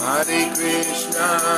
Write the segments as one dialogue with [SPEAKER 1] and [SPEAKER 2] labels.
[SPEAKER 1] Hare Krishna,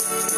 [SPEAKER 1] Hare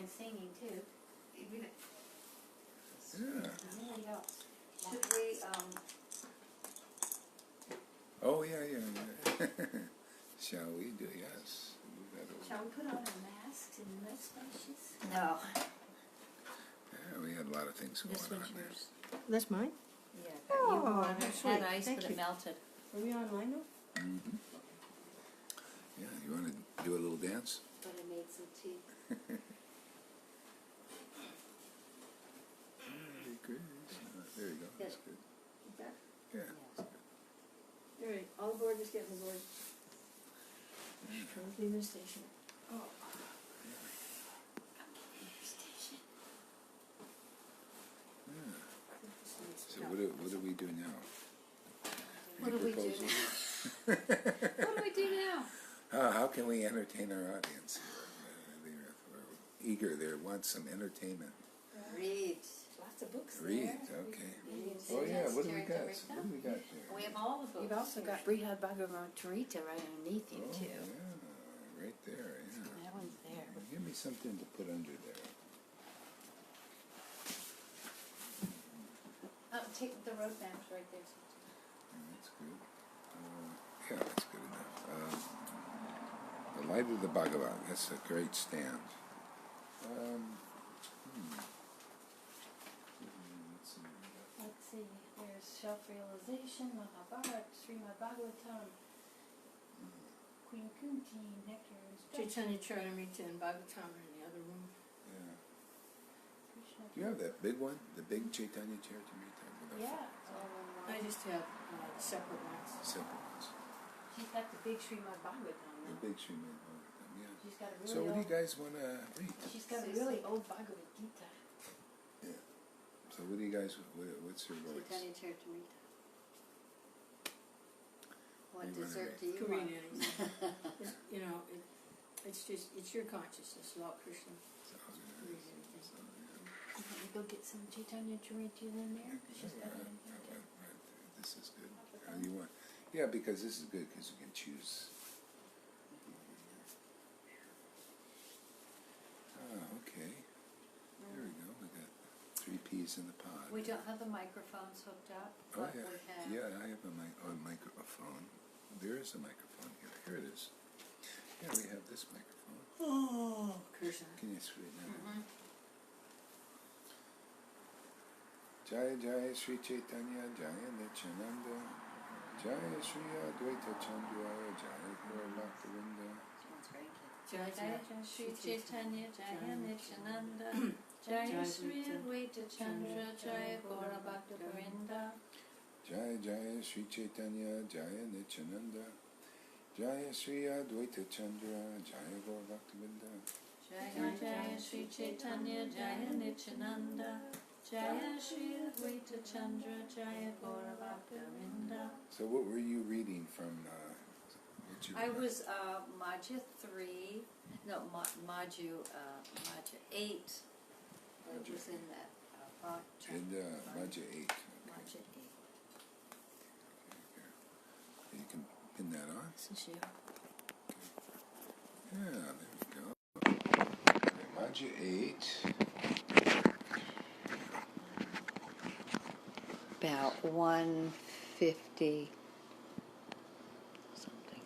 [SPEAKER 1] and singing too.
[SPEAKER 2] Even
[SPEAKER 3] Yeah.
[SPEAKER 1] It really helps.
[SPEAKER 2] should we
[SPEAKER 3] Oh, yeah. Shall we do? Yes.
[SPEAKER 1] Shall we put on our masks and mustaches?
[SPEAKER 2] no.
[SPEAKER 3] Yeah, we had a lot of things going
[SPEAKER 2] This
[SPEAKER 3] on
[SPEAKER 2] one's
[SPEAKER 3] there.
[SPEAKER 2] yours.
[SPEAKER 1] That's mine?
[SPEAKER 2] Yeah,
[SPEAKER 1] Oh,
[SPEAKER 2] you wanted
[SPEAKER 1] that's
[SPEAKER 2] had
[SPEAKER 1] sweet.
[SPEAKER 2] ice
[SPEAKER 1] Thank
[SPEAKER 2] but
[SPEAKER 1] you.
[SPEAKER 2] it melted.
[SPEAKER 1] Are we online now?
[SPEAKER 3] Mm-hmm. Yeah, you want to do a little dance?
[SPEAKER 2] But I made some tea.
[SPEAKER 3] Hare Krishna. There you go. That's good.
[SPEAKER 1] Back.
[SPEAKER 3] Yeah.
[SPEAKER 2] Yeah.
[SPEAKER 3] That's good.
[SPEAKER 1] All right, all aboard, just getting aboard. Trying to leave the station. Oh.
[SPEAKER 2] Station.
[SPEAKER 3] Yeah.
[SPEAKER 1] This needs
[SPEAKER 3] So
[SPEAKER 1] to
[SPEAKER 3] what do we do now?
[SPEAKER 2] What do
[SPEAKER 3] Any
[SPEAKER 2] we do
[SPEAKER 3] proposals?
[SPEAKER 2] now? What do we do now?
[SPEAKER 3] How can we entertain our audience? We're eager. They want some entertainment.
[SPEAKER 2] Read.
[SPEAKER 1] Lots of books
[SPEAKER 3] Read,
[SPEAKER 1] there.
[SPEAKER 3] okay.
[SPEAKER 2] Read.
[SPEAKER 3] Oh yeah, what do we
[SPEAKER 2] Terry
[SPEAKER 3] got?
[SPEAKER 2] Teresa.
[SPEAKER 3] What do we got there?
[SPEAKER 2] We have all the books.
[SPEAKER 1] You've also got Brihad Bhagavatarita right underneath you
[SPEAKER 3] Oh,
[SPEAKER 1] too.
[SPEAKER 3] yeah, right there, yeah.
[SPEAKER 2] That one's there.
[SPEAKER 3] Give me something to put under there.
[SPEAKER 2] Take the road maps right there.
[SPEAKER 3] That's good. Yeah, that's good enough. The Light of the Bhagavat, that's a great stand. Let's see.
[SPEAKER 1] Let's see, there's self-realization, Mahabharata, Srimad Bhagavatam, Queen Kunti, Nectar, Chaitanya Charitamrita and Bhagavatam are in the other room.
[SPEAKER 3] Yeah.
[SPEAKER 1] Krishna.
[SPEAKER 3] Do you have that big one? The big Chaitanya Charitamrita? With the
[SPEAKER 1] Yeah, I just have separate ones.
[SPEAKER 3] separate ones.
[SPEAKER 1] She's got the big Srimad Bhagavatam
[SPEAKER 3] The
[SPEAKER 1] now.
[SPEAKER 3] big Srimad Bhagavatam, yeah.
[SPEAKER 1] She's got a really
[SPEAKER 3] So what do
[SPEAKER 1] old,
[SPEAKER 3] you guys want to read?
[SPEAKER 1] she's got a really old Bhagavad Gita.
[SPEAKER 3] Yeah. So what do you guys, what's your voice?
[SPEAKER 2] Chaitanya Charitamrita. What
[SPEAKER 3] You wanna
[SPEAKER 2] dessert do
[SPEAKER 3] read?
[SPEAKER 2] you
[SPEAKER 1] To
[SPEAKER 2] want?
[SPEAKER 1] read anything. You know, it's just, it's your consciousness about Krishna.
[SPEAKER 3] So,
[SPEAKER 1] Read anything.
[SPEAKER 3] so, yeah.
[SPEAKER 1] Let me go get some Chaitanya Charitamrita in there. She's got it in there too.
[SPEAKER 3] This is good. You want? Yeah, because this is good because you can choose. Okay. There we go. We got 3 peas in the pod.
[SPEAKER 2] We don't have the microphones hooked up,
[SPEAKER 3] Oh
[SPEAKER 2] but
[SPEAKER 3] yeah.
[SPEAKER 2] we have.
[SPEAKER 3] Yeah, I have a microphone. There is a microphone here. Here it is. Yeah, we have this microphone.
[SPEAKER 1] Oh, Krishna.
[SPEAKER 3] Can you straighten that out?
[SPEAKER 2] Mhm.
[SPEAKER 3] Jaya Jaya Sri Chaitanya Jaya Nityananda Jaya Sri Advaita Chandra Jaya Gaura Bhaktivinoda.
[SPEAKER 2] Someone's grandkid.
[SPEAKER 1] Jaya
[SPEAKER 2] Jaya
[SPEAKER 1] Jaya
[SPEAKER 2] Sri Chaitanya Jaya Nityananda Jaya Sri Advaita Chandra Jaya Gaura Bhaktivinoda.
[SPEAKER 3] Jaya Jaya Sri Chaitanya Jaya Nityananda Jaya Sri Advaita Chandra Jaya Gaura Bhaktivinoda.
[SPEAKER 2] Jaya Jaya Sri Chaitanya Jaya Nityananda Jaya Sri Advaita Chandra Jaya Gaura Bhaktivinoda.
[SPEAKER 3] So what were you reading from? What you
[SPEAKER 2] I was Madhya 3, no, Madhya 8. It was in that chapter.
[SPEAKER 3] in Madhya 8.
[SPEAKER 2] Madhya 8.
[SPEAKER 3] You can pin that on.
[SPEAKER 2] This is you.
[SPEAKER 3] Yeah, there we go. Okay, Madhya 8.
[SPEAKER 2] About 150 something.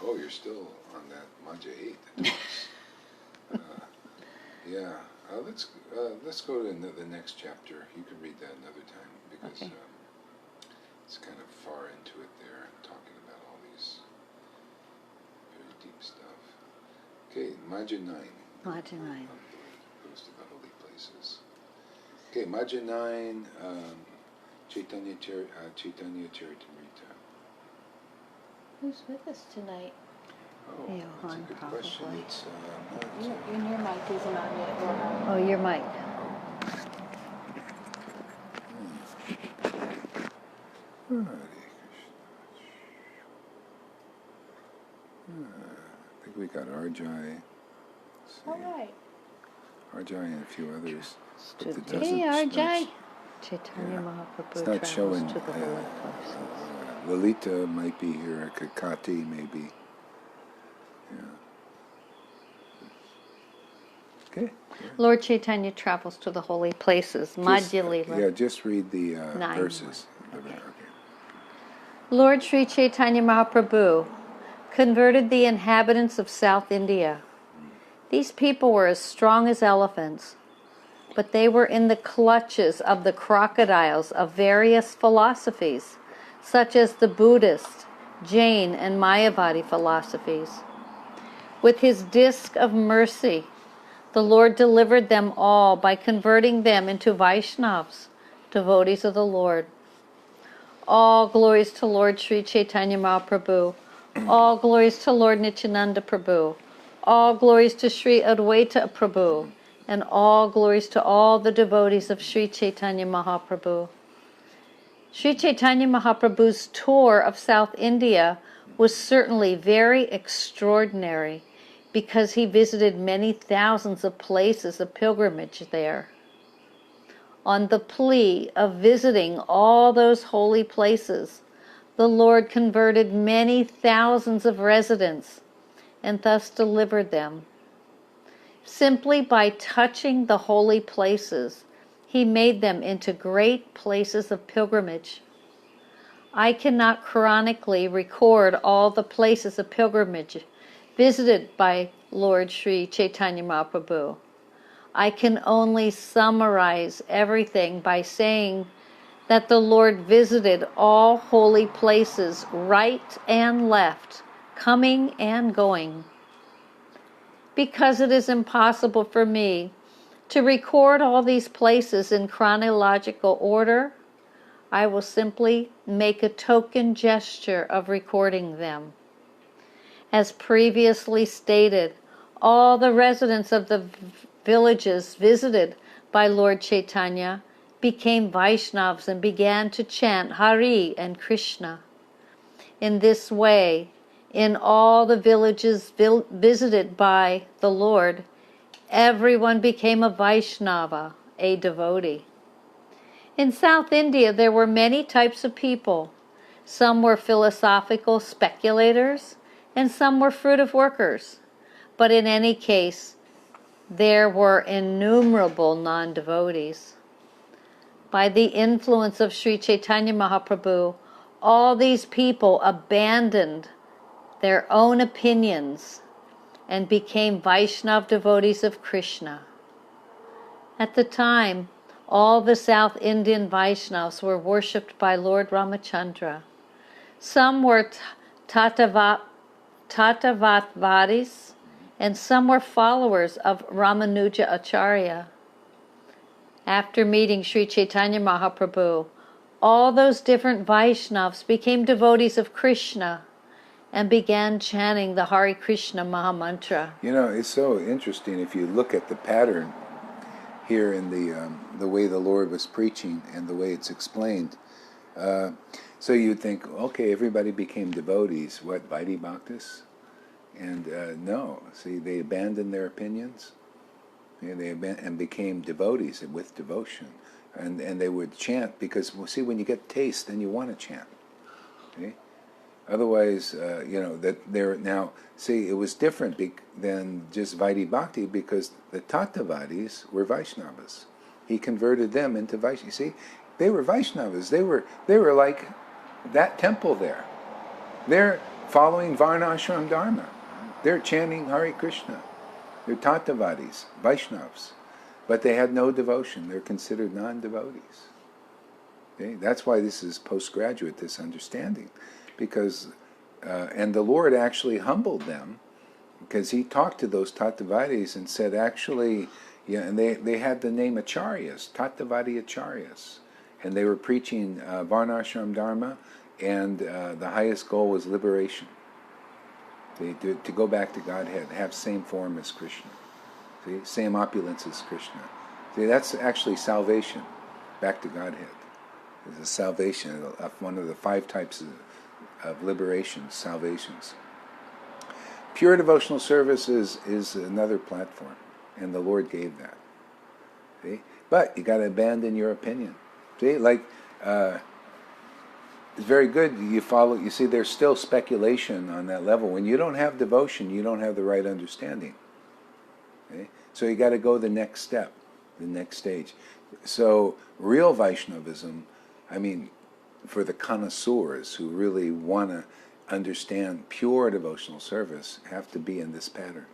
[SPEAKER 3] Oh, you're still on that Madhya 8. That was, yeah, let's go to the next chapter. You can read that another time because
[SPEAKER 2] Okay.
[SPEAKER 3] it's kind of far into it there, talking about all these very deep stuff. Okay, Madhya 9.
[SPEAKER 2] Madhya 9.
[SPEAKER 3] Goes to the holy places. Okay, Madhya 9, Chaitanya Charitamrita.
[SPEAKER 2] Who's with us tonight?
[SPEAKER 3] Oh,
[SPEAKER 2] Yeah,
[SPEAKER 3] that's a
[SPEAKER 2] Han,
[SPEAKER 3] good question.
[SPEAKER 2] probably.
[SPEAKER 3] It's
[SPEAKER 1] Your mic isn't on yet, Gaurahari.
[SPEAKER 2] Oh, your mic.
[SPEAKER 3] Hare Krishna. think we got Arjai.
[SPEAKER 1] All right.
[SPEAKER 3] Arjai and a few others. But it
[SPEAKER 2] Hey,
[SPEAKER 3] doesn't-
[SPEAKER 2] Arjai.
[SPEAKER 3] Yeah.
[SPEAKER 2] Chaitanya Mahaprabhu
[SPEAKER 3] It's not
[SPEAKER 2] travels
[SPEAKER 3] showing.
[SPEAKER 2] to the holy places.
[SPEAKER 3] Lalita might be here. Kakati maybe. Yeah. Okay. Yeah.
[SPEAKER 2] Lord Chaitanya travels to the holy places. Madhya Lila.
[SPEAKER 3] Yeah, just read the
[SPEAKER 2] 9.
[SPEAKER 3] verses.
[SPEAKER 2] Okay.
[SPEAKER 3] Okay.
[SPEAKER 2] Lord Sri Chaitanya Mahaprabhu converted the inhabitants of South India. These people were as strong as elephants, but they were in the clutches of the crocodiles of various philosophies, such as the Buddhist, Jain, and Mayavadi philosophies. With his disc of mercy, the Lord delivered them all by converting them into Vaishnavas, devotees of the Lord. All glories to Lord Sri Chaitanya Mahaprabhu. All glories to Lord Nityananda Prabhu. All glories to Sri Advaita Prabhu. And all glories to all the devotees of Sri Chaitanya Mahaprabhu. Sri Chaitanya Mahaprabhu's tour of South India was certainly very extraordinary because he visited many thousands of places of pilgrimage there. On the plea of visiting all those holy places, the Lord converted many thousands of residents and thus delivered them. Simply by touching the holy places, he made them into great places of pilgrimage. I cannot chronically record all the places of pilgrimage visited by Lord Sri Chaitanya Mahaprabhu. I can only summarize everything by saying that the Lord visited all holy places right and left, coming and going. Because it is impossible for me to record all these places in chronological order, I will simply make a token gesture of recording them. As previously stated, all the residents of the villages visited by Lord Chaitanya became Vaishnavas and began to chant Hare and Krishna. In this way, in all the villages visited by the Lord, everyone became a Vaishnava, a devotee. In South India, there were many types of people. Some were philosophical speculators, and some were fruitive workers. But in any case, there were innumerable non-devotees. By the influence of Sri Chaitanya Mahaprabhu, all these people abandoned their own opinions and became Vaishnava devotees of Krishna. At the time, all the South Indian Vaishnavas were worshipped by Lord Ramachandra. Some were Tattavadis, and some were followers of Raganuga Acharya. After meeting Sri Chaitanya Mahaprabhu, all those different Vaishnavas became devotees of Krishna and began chanting the Hare Krishna Mahamantra.
[SPEAKER 3] You know, it's so interesting if you look at the pattern here in the way the Lord was preaching and the way it's explained. So you'd think, okay, everybody became devotees. What, Vaidhi Bhaktis? And no, see, they abandoned their opinions. And became devotees with devotion. And they would chant because, well, see, when you get taste, then you want to chant. Okay? Otherwise, that they're now, see, it was different than just Vaidhi Bhakti because the Tattavadis were Vaishnavas. He converted them into Vaishnavas. See, they were Vaishnavas. They were like that temple there. They're following Varnashram Dharma. They're chanting Hare Krishna. They're Tattavadis, Vaishnavas. But they had no devotion. They're considered non-devotees. Okay? That's why this is postgraduate, this understanding. Because, and the Lord actually humbled them, because he talked to those Tattavadis and said, actually, and they had the name Acharyas, Tattavadi Acharyas, and they were preaching Varnashram Dharma, and the highest goal was liberation. To go back to Godhead, have same form as Krishna, see, same opulence as Krishna. See, that's actually salvation, back to Godhead. It's a salvation of one of the 5 types of liberation, salvations. Pure devotional service is another platform, and the Lord gave that. See? But you got to abandon your opinion. See, like it's very good. You follow. You see, there's still speculation on that level. When you don't have devotion, you don't have the right understanding. Okay? So you got to go the next step, the next stage. So real Vaishnavism, I mean, for the connoisseurs who really want to understand pure devotional service, have to be in this pattern.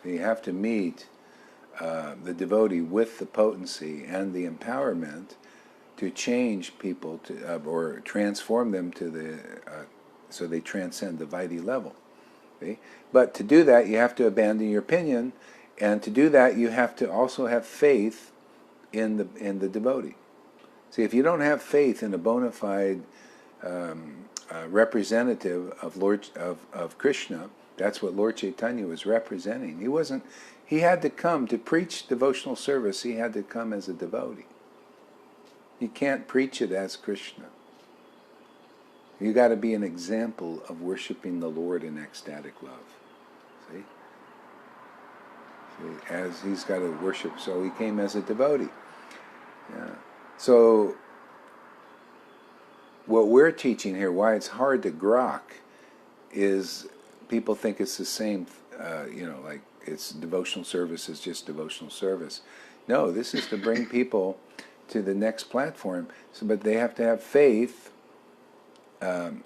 [SPEAKER 3] You have to meet the devotee with the potency and the empowerment to change people to, or transform them to the so they transcend the Vaidhi level. Okay? But to do that, you have to abandon your opinion, and to do that, you have to also have faith in the devotee. See, if you don't have faith in a bona fide representative of Krishna, that's what Lord Chaitanya was representing. He had to come to preach devotional service. He had to come as a devotee. You can't preach it as Krishna. You got to be an example of worshiping the Lord in ecstatic love. See? As he's got to worship, so he came as a devotee. Yeah. So what we're teaching here, why it's hard to grok, is people think it's the same, like it's devotional service is just devotional service. No, this is to bring people to the next platform. So, but they have to have faith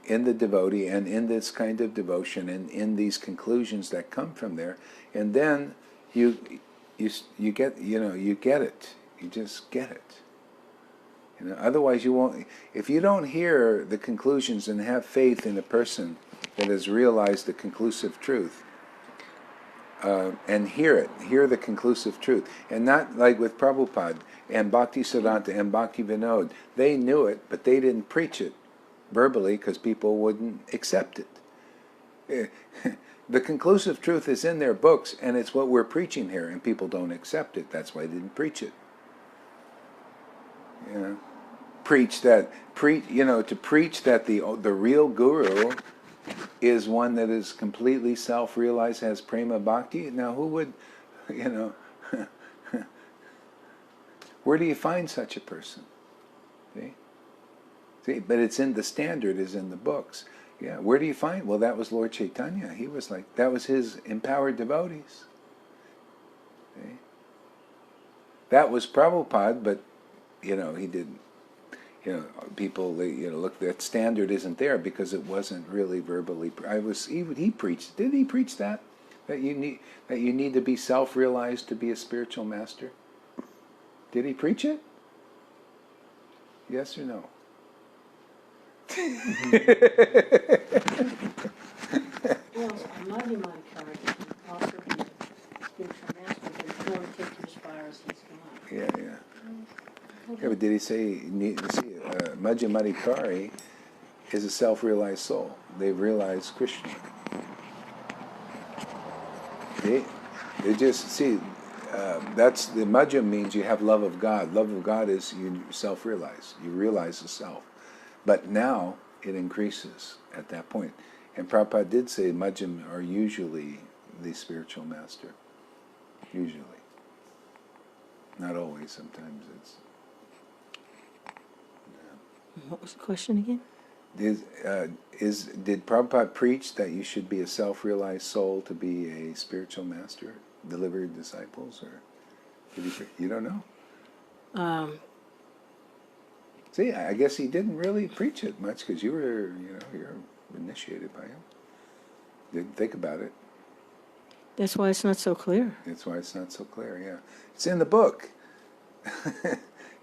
[SPEAKER 3] in the devotee and in this kind of devotion and in these conclusions that come from there, and then you get it. You just get it. Otherwise you won't. If you don't hear the conclusions and have faith in a person that has realized the conclusive truth, and hear the conclusive truth, and not like with Prabhupada and Bhakti Siddhanta and Bhakti Vinod. They knew it, but they didn't preach it verbally because people wouldn't accept it. The conclusive truth is in their books, and it's what we're preaching here, and people don't accept it. That's why they didn't preach it. To preach that the real guru is one that is completely self-realized, has prema bhakti. Now, who would, where do you find such a person? See, but it's in the standard, is in the books. Yeah, where do you find? Well, that was Lord Chaitanya. He was like, that was his empowered devotees. See? That was Prabhupada, but he didn't. People look, that standard isn't there because it wasn't really verbally. He preached. Did he preach that? That you need to be self-realized to be a spiritual master? Did he preach it? Yes or no?
[SPEAKER 1] Well, a mighty card can also be a spiritual master, but it's going to take you as far as he's gone.
[SPEAKER 3] Yeah. Yeah, but did he say, Majjamadikari is a self-realized soul. They've realized Krishna. They just, that's, the Majjam means you have love of God. Love of God is you self-realize. You realize the self. But now it increases at that point. And Prabhupada did say Majjam are usually the spiritual master. Usually. Not always, sometimes it's...
[SPEAKER 1] What was the question again?
[SPEAKER 3] Did Prabhupada preach that you should be a self-realized soul to be a spiritual master, delivered disciples, or did he? You don't know. See, I guess he didn't really preach it much because you're initiated by him. Didn't think about it.
[SPEAKER 1] That's why it's not so clear.
[SPEAKER 3] That's why it's not so clear. Yeah, it's in the book.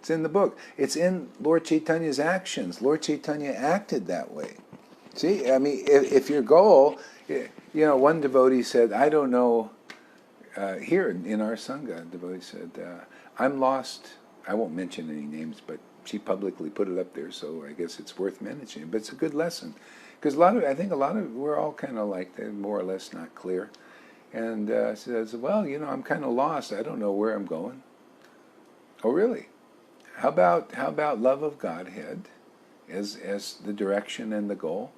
[SPEAKER 3] It's in the book. It's in Lord Chaitanya's actions. Lord Chaitanya acted that way. See, I mean, if your goal, one devotee said, I don't know, here in our Sangha, a devotee said, I'm lost. I won't mention any names, but she publicly put it up there, so I guess it's worth mentioning. But it's a good lesson. Because we're all kind of like that, more or less not clear. And she says, well, I'm kind of lost. I don't know where I'm going. Oh, really? How about love of Godhead as the direction and the goal,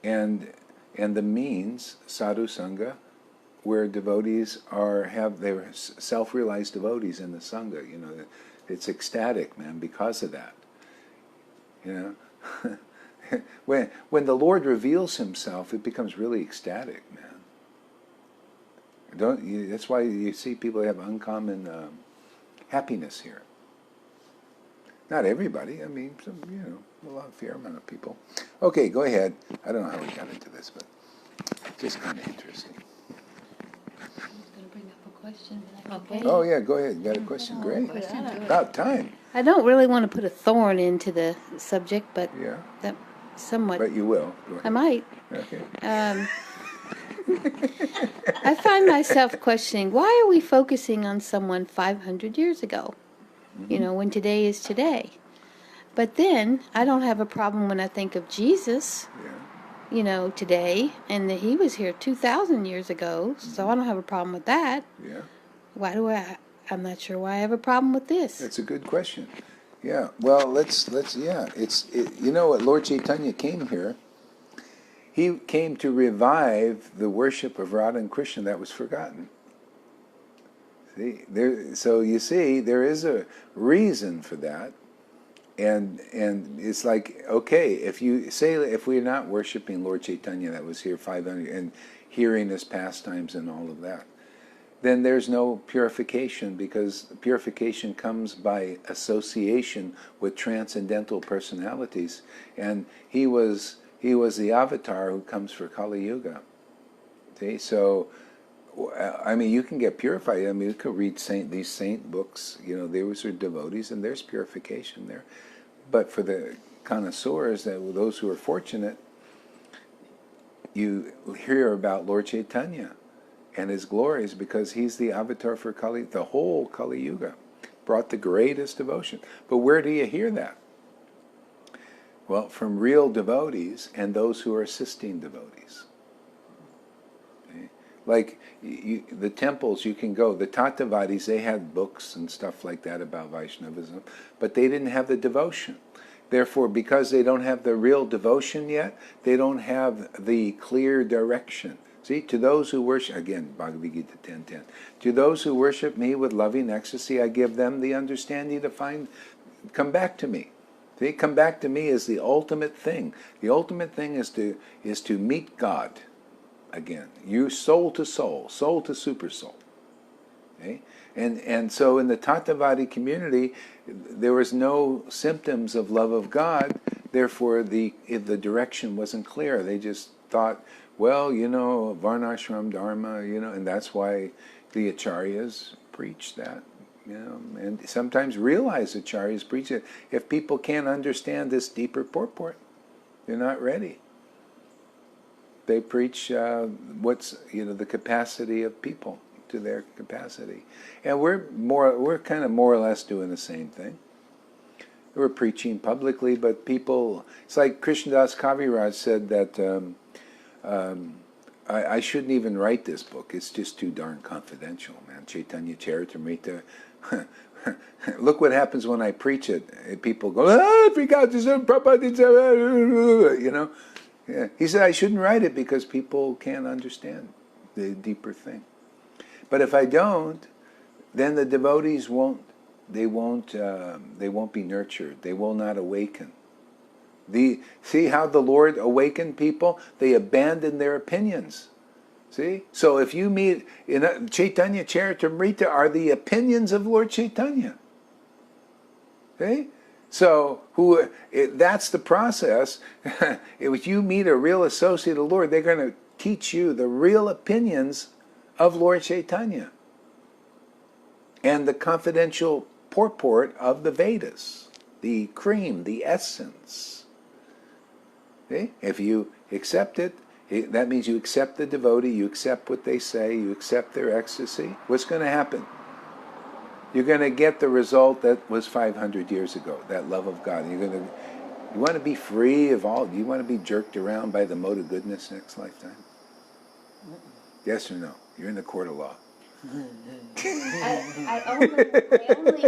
[SPEAKER 3] and and the means, sadhu sangha, where devotees they're self-realized devotees in the sangha. You know, it's ecstatic, man, because of that. You know, when the Lord reveals Himself, it becomes really ecstatic, man. That's why you see people have uncommon happiness here. Not everybody. I mean, some, a fair amount of people. Okay, go ahead. I don't know how we got into this, but just kind of interesting.
[SPEAKER 1] I was going to bring up a question. Okay.
[SPEAKER 3] Oh yeah, go ahead. You got a question? Great. About time.
[SPEAKER 1] I don't really want to put a thorn into the subject, but
[SPEAKER 3] yeah,
[SPEAKER 1] that somewhat.
[SPEAKER 3] But you will. Go ahead.
[SPEAKER 1] I might.
[SPEAKER 3] Okay.
[SPEAKER 1] I find myself questioning, why are we focusing on someone 500 years ago?
[SPEAKER 3] Mm-hmm.
[SPEAKER 1] When today is today. But then, I don't have a problem when I think of Jesus, today, and that He was here 2,000 years ago, so I don't have a problem with that.
[SPEAKER 3] Yeah.
[SPEAKER 1] I'm not sure why I have a problem with this.
[SPEAKER 3] That's a good question. Yeah. Well, let's you know what, Lord Chaitanya came here. He came to revive the worship of Radha and Krishna that was forgotten. So you see, there is a reason for that, and it's like, okay, if we're not worshiping Lord Chaitanya that was here 500 and hearing His pastimes and all of that, then there's no purification, because purification comes by association with transcendental personalities, and He was the avatar who comes for Kali Yuga. See, so. I mean, you can get purified. I mean, you could read these saint books. Those are devotees, and there's purification there. But for the connoisseurs, those who are fortunate, you hear about Lord Chaitanya and His glories, because He's the avatar for the whole Kali Yuga, brought the greatest devotion. But where do you hear that? Well, from real devotees and those who are assisting devotees. Like the temples, you can go. The Tattavadis, they had books and stuff like that about Vaishnavism, but they didn't have the devotion. Therefore, because they don't have the real devotion yet, they don't have the clear direction. See, to those who worship, again, Bhagavad Gita 10:10, to those who worship me with loving ecstasy, I give them the understanding to come back to me. See, come back to me is the ultimate thing. The ultimate thing is to meet God. Again, you soul to super soul. Okay? And so in the Tattavadi community, there was no symptoms of love of God. Therefore, the direction wasn't clear. They just thought, well, Varnashram Dharma, and that's why the Acharyas preach that. And sometimes realize Acharyas preach it. If people can't understand this deeper purport, they're not ready. They preach what's the capacity of people, to their capacity, and we're kind of more or less doing the same thing. We're preaching publicly, but people. It's like Krishnadas Kaviraj said that I shouldn't even write this book. It's just too darn confidential, man. Chaitanya Charitamrita. Look what happens when I preach it. People go, Prabhupada, Yeah. He said I shouldn't write it because people can't understand the deeper thing. But if I don't, then the devotees won't be nurtured. They will not awaken. See how the Lord awakened people? They abandoned their opinions. See? So if you meet in Chaitanya Charitamrita are the opinions of Lord Chaitanya. See? So that's the process. If you meet a real associate of the Lord, they're going to teach you the real opinions of Lord Chaitanya and the confidential purport of the Vedas, the cream, the essence. Okay? If you accept it, that means you accept the devotee, you accept what they say, you accept their ecstasy. What's going to happen? You're going to get the result that was 500 years ago, that love of God. You want to be free of all, you want to be jerked around by the mode of goodness next lifetime? Yes or no? You're in the court of law.
[SPEAKER 1] I only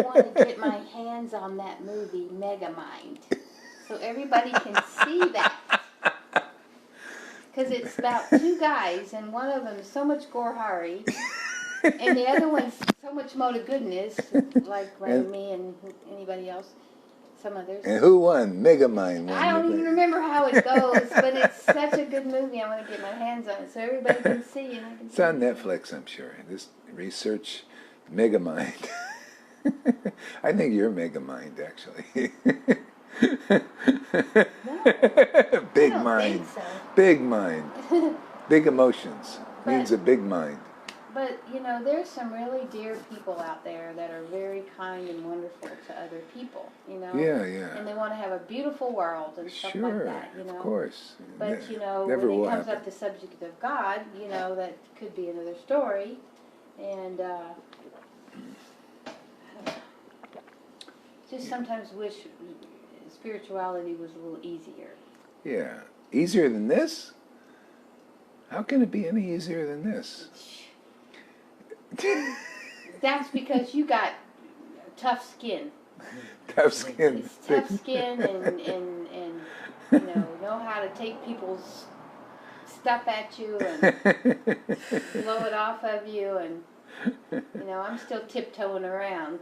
[SPEAKER 1] want to get my hands on that movie, Megamind, so everybody can see that. because it's about two guys, and one of them is so much Gaurahari, and the other one's so much Mota Goodness, like me and anybody else, some others.
[SPEAKER 3] And who won? Megamind won.
[SPEAKER 1] I don't even remember how it goes, but it's such a good movie. I'm going to get my hands on it so everybody can see. And I can
[SPEAKER 3] it's on Netflix, I'm sure. Just research Megamind. I think you're Megamind, actually.
[SPEAKER 1] No,
[SPEAKER 3] big
[SPEAKER 1] I don't
[SPEAKER 3] mind.
[SPEAKER 1] think so.
[SPEAKER 3] Big mind. Big emotions.
[SPEAKER 1] But-
[SPEAKER 3] Means a big mind.
[SPEAKER 1] But, you know, there's some really dear people out there that are very kind and wonderful to other people, you know?
[SPEAKER 3] Yeah, yeah.
[SPEAKER 1] And they want to have a beautiful world and stuff
[SPEAKER 3] Sure,
[SPEAKER 1] like that, you know?
[SPEAKER 3] of course.
[SPEAKER 1] But, you know,
[SPEAKER 3] Never
[SPEAKER 1] when
[SPEAKER 3] will
[SPEAKER 1] it comes
[SPEAKER 3] happen.
[SPEAKER 1] up to subject of God, you know, that could be another story. And, I don't know. Just sometimes wish spirituality was a little easier.
[SPEAKER 3] Yeah. Easier than this? How can it be any easier than this?
[SPEAKER 1] That's because you got tough skin.
[SPEAKER 3] Tough skin.
[SPEAKER 1] It's tough skin and you know how to take people's stuff at you and blow it off of you, and you know, I'm still tiptoeing around.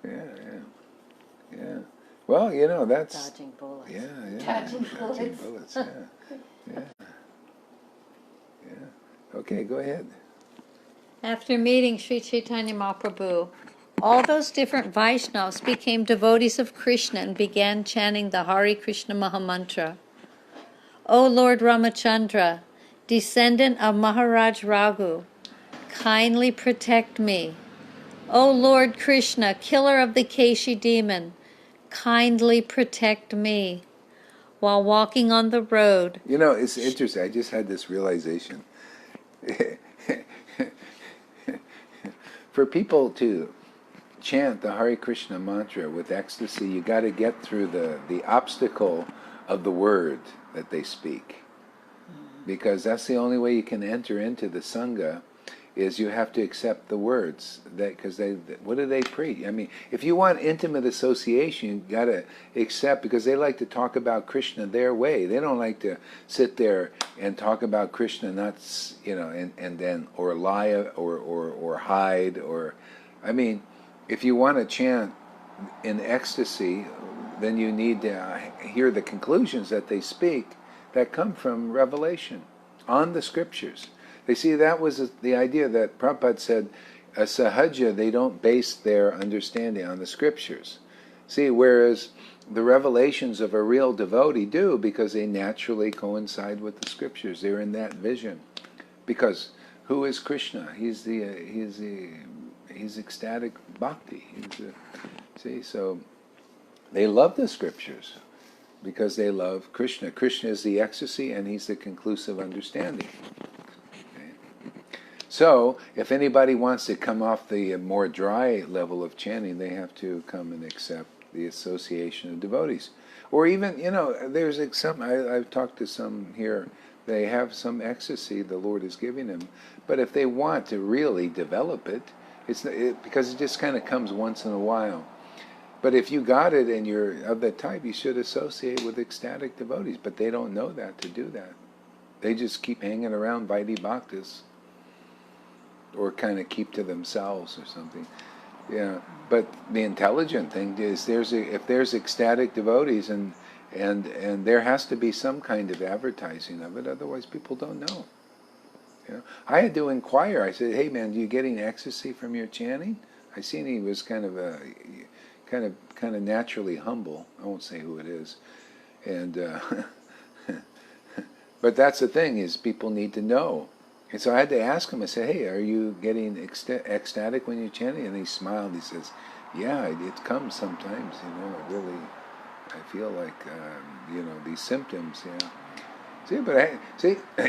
[SPEAKER 3] Yeah. Well, you know, that's...
[SPEAKER 2] Dodging bullets.
[SPEAKER 3] Yeah.
[SPEAKER 1] Dodging
[SPEAKER 3] bullets, yeah. Okay, go ahead.
[SPEAKER 2] After meeting Sri Chaitanya Mahaprabhu, all those different Vaishnavas became devotees of Krishna and began chanting the Hare Krishna Mahamantra. O Lord Ramachandra, descendant of Maharaj Raghu, kindly protect me. O Lord Krishna, killer of the Keshi demon, kindly protect me. While walking on the road...
[SPEAKER 3] You know, it's interesting. I just had this realization. For people to chant the Hare Krishna mantra with ecstasy, you got to get through the obstacle of the word that they speak. Because that's the only way you can enter into the Sangha, is you have to accept the words. Because what do they preach? I mean, if you want intimate association, you got to accept, because they like to talk about Krishna their way. They don't like to sit there and talk about Krishna, not, you know, and then, or lie, or hide, or, I mean, if you want to chant in ecstasy, then you need to hear the conclusions that they speak that come from revelation on the scriptures. They see, that was the idea that Prabhupada said, a sahaja, they don't base their understanding on the scriptures. See, whereas the revelations of a real devotee do, because they naturally coincide with the scriptures. They're in that vision. Because who is Krishna? He's ecstatic bhakti. See, so they love the scriptures because they love Krishna. Krishna is the ecstasy, and he's the conclusive understanding. So, if anybody wants to come off the more dry level of chanting, they have to come and accept the association of devotees. Or even, you know, there's some, I've talked to some here, they have some ecstasy the Lord is giving them, but if they want to really develop it, because it just kind of comes once in a while. But if you got it and you're of that type, you should associate with ecstatic devotees, but they don't know that to do that. They just keep hanging around Vaidhi Bhaktas, or kind of keep to themselves or something. Yeah, but the intelligent thing is, if there's ecstatic devotees, and there has to be some kind of advertising of it, otherwise people don't know. You know? I had to inquire. I said, "Hey man, are you getting ecstasy from your chanting?" I seen he was kind of naturally humble. I won't say who it is, and but that's the thing, is people need to know. And so I had to ask him, I said, "Hey, are you getting ecstatic when you're chanting?" And he smiled. He says, "Yeah, it comes sometimes, you know, it really, I feel like, you know, these symptoms, yeah." See, but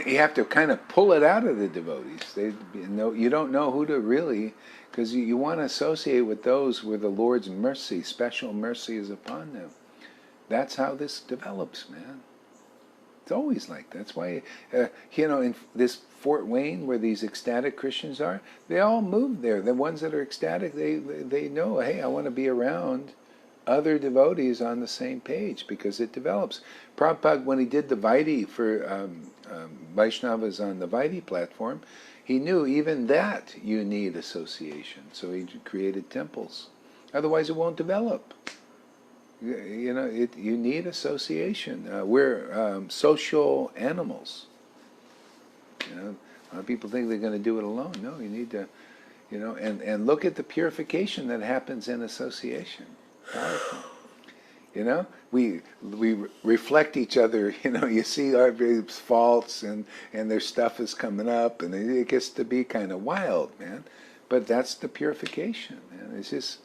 [SPEAKER 3] you have to kind of pull it out of the devotees. You don't know who to really, because you want to associate with those where the Lord's mercy, special mercy is upon them. That's how this develops, man. It's always like that. That's why, you know, in this Fort Wayne, where these ecstatic Christians are, they all move there. The ones that are ecstatic, they know, hey, I want to be around other devotees on the same page, because it develops. Prabhupada, when he did the Vaidhi for Vaishnavas on the Vaidhi platform, he knew even that you need association. So he created temples. Otherwise it won't develop. You know, you need association. We're social animals. You know, a lot of people think they're going to do it alone. No, you need to, you know, and look at the purification that happens in association. Powerful. You know, we reflect each other. You know, you see our faults and their stuff is coming up, and it gets to be kind of wild, man. But that's the purification, man. It's just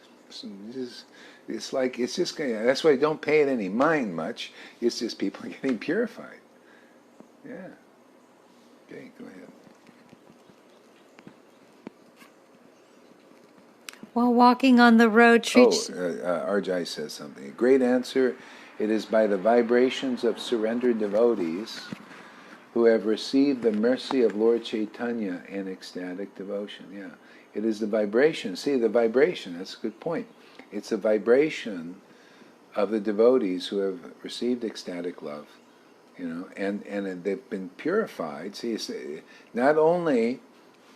[SPEAKER 3] that's why I don't pay it any mind much. It's just people getting purified. Yeah. Okay, go ahead.
[SPEAKER 2] While walking on the road,
[SPEAKER 3] Arjai says something. A great answer. It is by the vibrations of surrendered devotees who have received the mercy of Lord Chaitanya and ecstatic devotion. Yeah, it is the vibration. See, the vibration, that's a good point. It's a vibration of the devotees who have received ecstatic love, you know, and they've been purified. See, not only,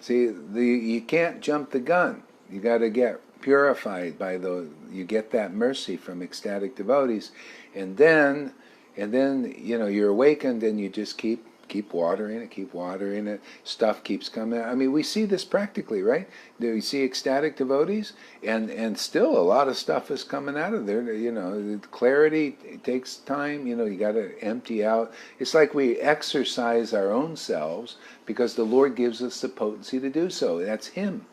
[SPEAKER 3] you can't jump the gun. You got to get purified by you get that mercy from ecstatic devotees, and then you know, you're awakened, and you just keep watering it. Stuff keeps coming. I mean, we see this practically, right? We see ecstatic devotees, and still a lot of stuff is coming out of there. You know, the clarity, it takes time. You know, you got to empty out. It's like we exercise our own selves because the Lord gives us the potency to do so. That's Him.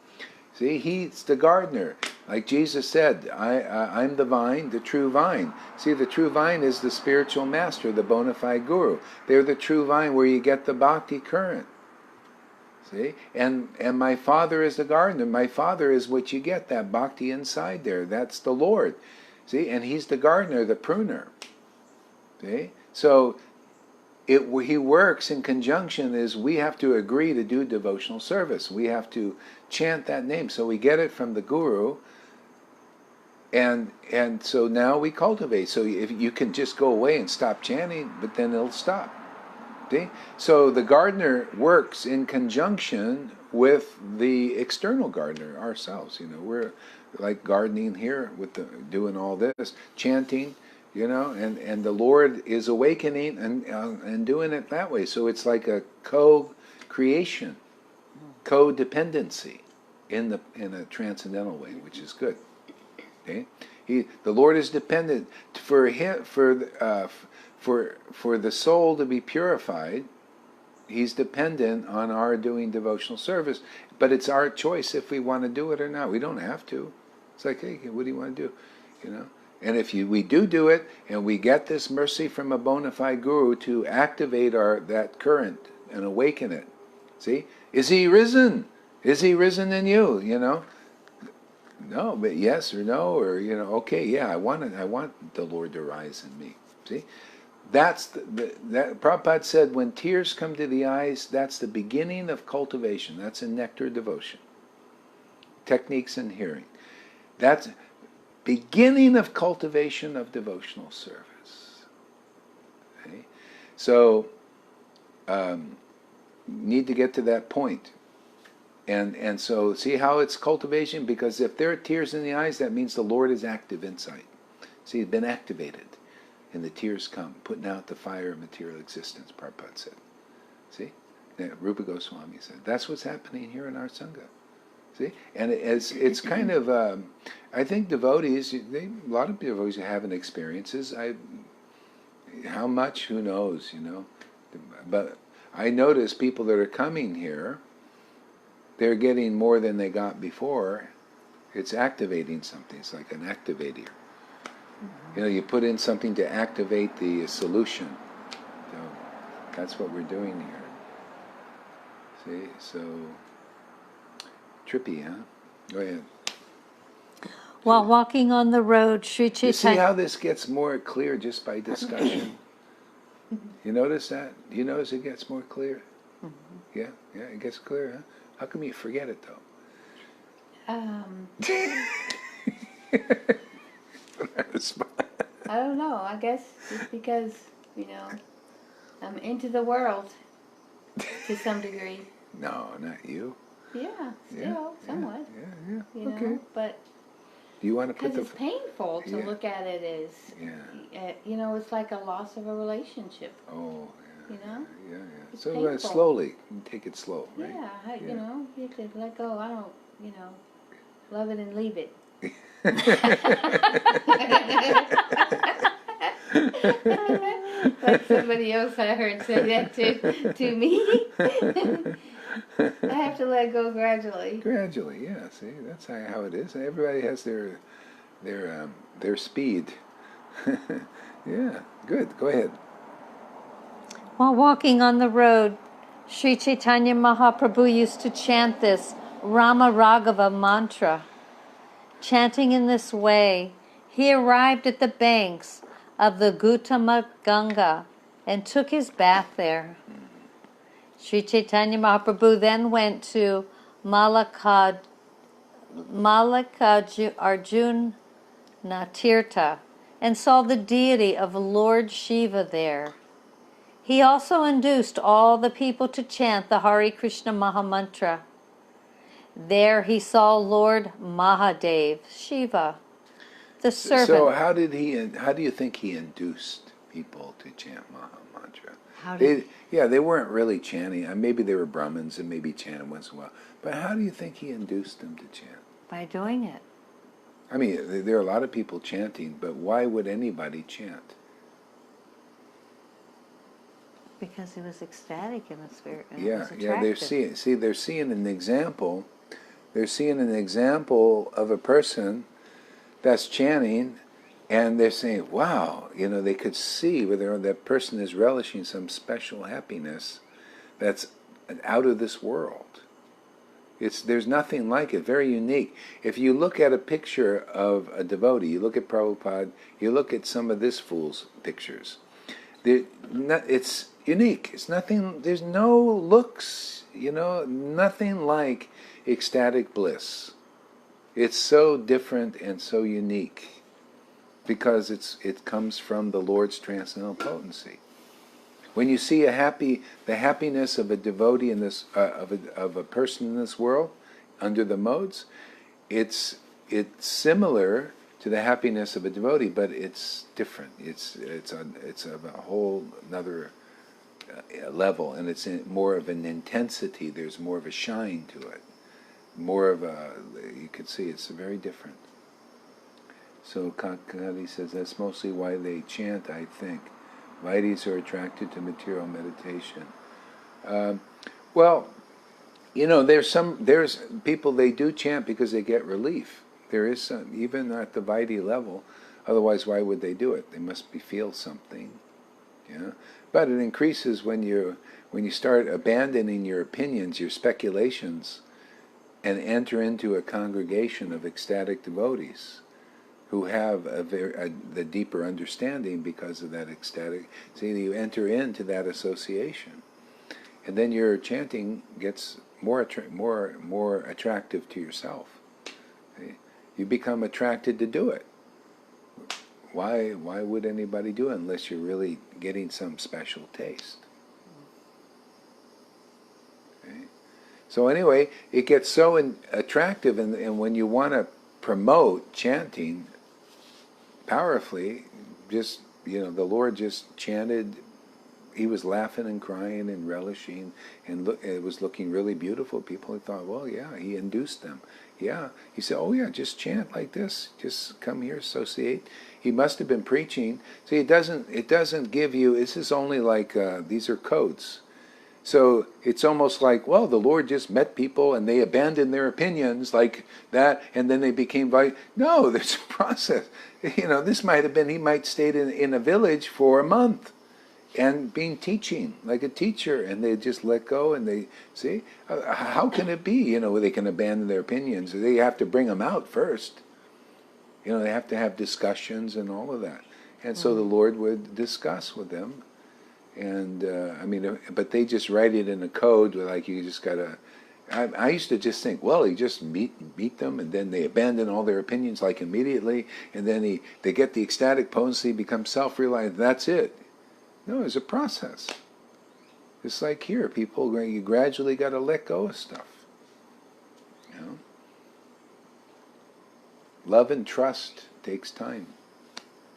[SPEAKER 3] See, He's the gardener. Like Jesus said, I'm the vine, the true vine. See, the true vine is the spiritual master, the bona fide guru. They're the true vine where you get the bhakti current. See? And my Father is the gardener. My Father is what you get, that bhakti inside there. That's the Lord. See? And He's the gardener, the pruner. See? So He works in conjunction. Is we have to agree to do devotional service. We have to chant that name. So we get it from the guru, and so now we cultivate. So if you can just go away and stop chanting, but then it'll stop. See? So the gardener works in conjunction with the external gardener, ourselves. You know, we're like gardening here with doing all this, chanting. You know, and the Lord is awakening and doing it that way. So it's like a co-creation, codependency in a transcendental way, which is good. Okay, the Lord is dependent for the soul to be purified. He's dependent on our doing devotional service, but it's our choice if we want to do it or not. We don't have to. It's like, hey, what do you want to do? You know. And if we do it, and we get this mercy from a bona fide guru to activate that current and awaken it, see, is he risen? Is he risen in you? You know, no, but yes or no, or you know, okay, yeah, I want the Lord to rise in me. See, that's that Prabhupada said, when tears come to the eyes, that's the beginning of cultivation. That's a nectar devotion. Techniques in hearing. That's beginning of cultivation of devotional service. Okay? So, need to get to that point. And so, see how it's cultivation? Because if there are tears in the eyes, that means the Lord is active inside. See, it's been activated. And the tears come, putting out the fire of material existence, Prabhupada said. See? Rupa Goswami said. That's what's happening here in our Sangha. See? And it's kind of, I think devotees, a lot of devotees are having experiences. How much, who knows, you know. But I notice people that are coming here, they're getting more than they got before. It's activating something. It's like an activator. You know, you put in something to activate the solution. So that's what we're doing here. See? So trippy, huh? Go ahead.
[SPEAKER 2] While walking on the road, Sri Chaitanya...
[SPEAKER 3] You see how this gets more clear just by discussion? You notice that? You notice it gets more clear? Mm-hmm. Yeah, it gets clear, huh? How come you forget it, though?
[SPEAKER 1] I don't know. I guess just because, I'm into the world to some degree.
[SPEAKER 3] No, not you.
[SPEAKER 1] Yeah, still,
[SPEAKER 3] Yeah,
[SPEAKER 1] somewhat.
[SPEAKER 3] Yeah. Okay.
[SPEAKER 1] But
[SPEAKER 3] Do you want to put
[SPEAKER 1] because
[SPEAKER 3] the...
[SPEAKER 1] it's painful to
[SPEAKER 3] Yeah.
[SPEAKER 1] look at it as, it's like a loss of a relationship.
[SPEAKER 3] Oh,
[SPEAKER 1] You know?
[SPEAKER 3] Yeah.
[SPEAKER 1] It's
[SPEAKER 3] So
[SPEAKER 1] painful.
[SPEAKER 3] slowly, take it slow, right?
[SPEAKER 1] Yeah, you have to let go. I don't, love it and leave it. Like somebody else I heard say that to me. I have to let go gradually.
[SPEAKER 3] Gradually, yeah. See, that's how it is. Everybody has their speed. Yeah, good. Go ahead.
[SPEAKER 2] While walking on the road, Sri Chaitanya Mahaprabhu used to chant this Rama Raghava mantra. Chanting in this way, he arrived at the banks of the Gautama Ganga and took his bath there. Sri Chaitanya Mahaprabhu then went to Mallikarjuna Tirtha and saw the deity of Lord Shiva there. He also induced all the people to chant the Hare Krishna Mahamantra. There he saw Lord Mahadev, Shiva, the servant.
[SPEAKER 3] So how do you think he induced people to chant Maha Mantra? They weren't really chanting. Maybe they were Brahmins and maybe chanted once in a while. But how do you think he induced them to chant?
[SPEAKER 2] By doing it.
[SPEAKER 3] I mean, there are a lot of people chanting, but why would anybody chant?
[SPEAKER 2] Because he was ecstatic in the spirit. And
[SPEAKER 3] Yeah,
[SPEAKER 2] they're
[SPEAKER 3] seeing an example. They're seeing an example of a person that's chanting, and they're saying, wow, they could see whether that person is relishing some special happiness that's out of this world. There's nothing like it, very unique. If you look at a picture of a devotee, you look at Prabhupada, you look at some of this fool's pictures, it's unique. It's nothing, there's no looks, nothing like ecstatic bliss. It's so different and so unique because it comes from the Lord's transcendental potency. When you see the happiness of a devotee in this, of a person in this world, under the modes, it's similar to the happiness of a devotee, but it's different. It's of a whole another level, and it's more of an intensity. There's more of a shine to it. More of you could see it's very different. So Kakadi says that's mostly why they chant, I think. Vaidis are attracted to material meditation. There's people, they do chant because they get relief. There is some, even at the Vaidhi level. Otherwise, why would they do it? They must feel something. Yeah, but it increases when you start abandoning your opinions, your speculations, and enter into a congregation of ecstatic devotees who have the deeper understanding because of that ecstatic. See, you enter into that association, and then your chanting gets more attractive to yourself. See? You become attracted to do it. Why would anybody do it unless you're really getting some special taste? Okay? So anyway, it gets so attractive, and when you want to promote chanting powerfully, just, the Lord just chanted, he was laughing and crying and relishing, and it was looking really beautiful. People thought, well, yeah, he induced them. Yeah, he said, oh yeah, just chant like this, just come here, associate. He must have been preaching. See, it doesn't give you, this is only like, these are codes. So it's almost like, well, the Lord just met people and they abandoned their opinions like that, and then they became No, there's a process. This might have been, he might stayed in a village for a month and being teaching like a teacher, and they just let go, and they see, how can it be, they can abandon their opinions? They have to bring them out first. They have to have discussions and all of that. And so the Lord would discuss with them. And, but they just write it in a code, like you just got to, I used to just think, well, he just meet them, and then they abandon all their opinions like immediately, and then they get the ecstatic potency, become self-realized. That's it. No, it's a process. It's like here, people, you gradually got to let go of stuff. You know, love and trust takes time.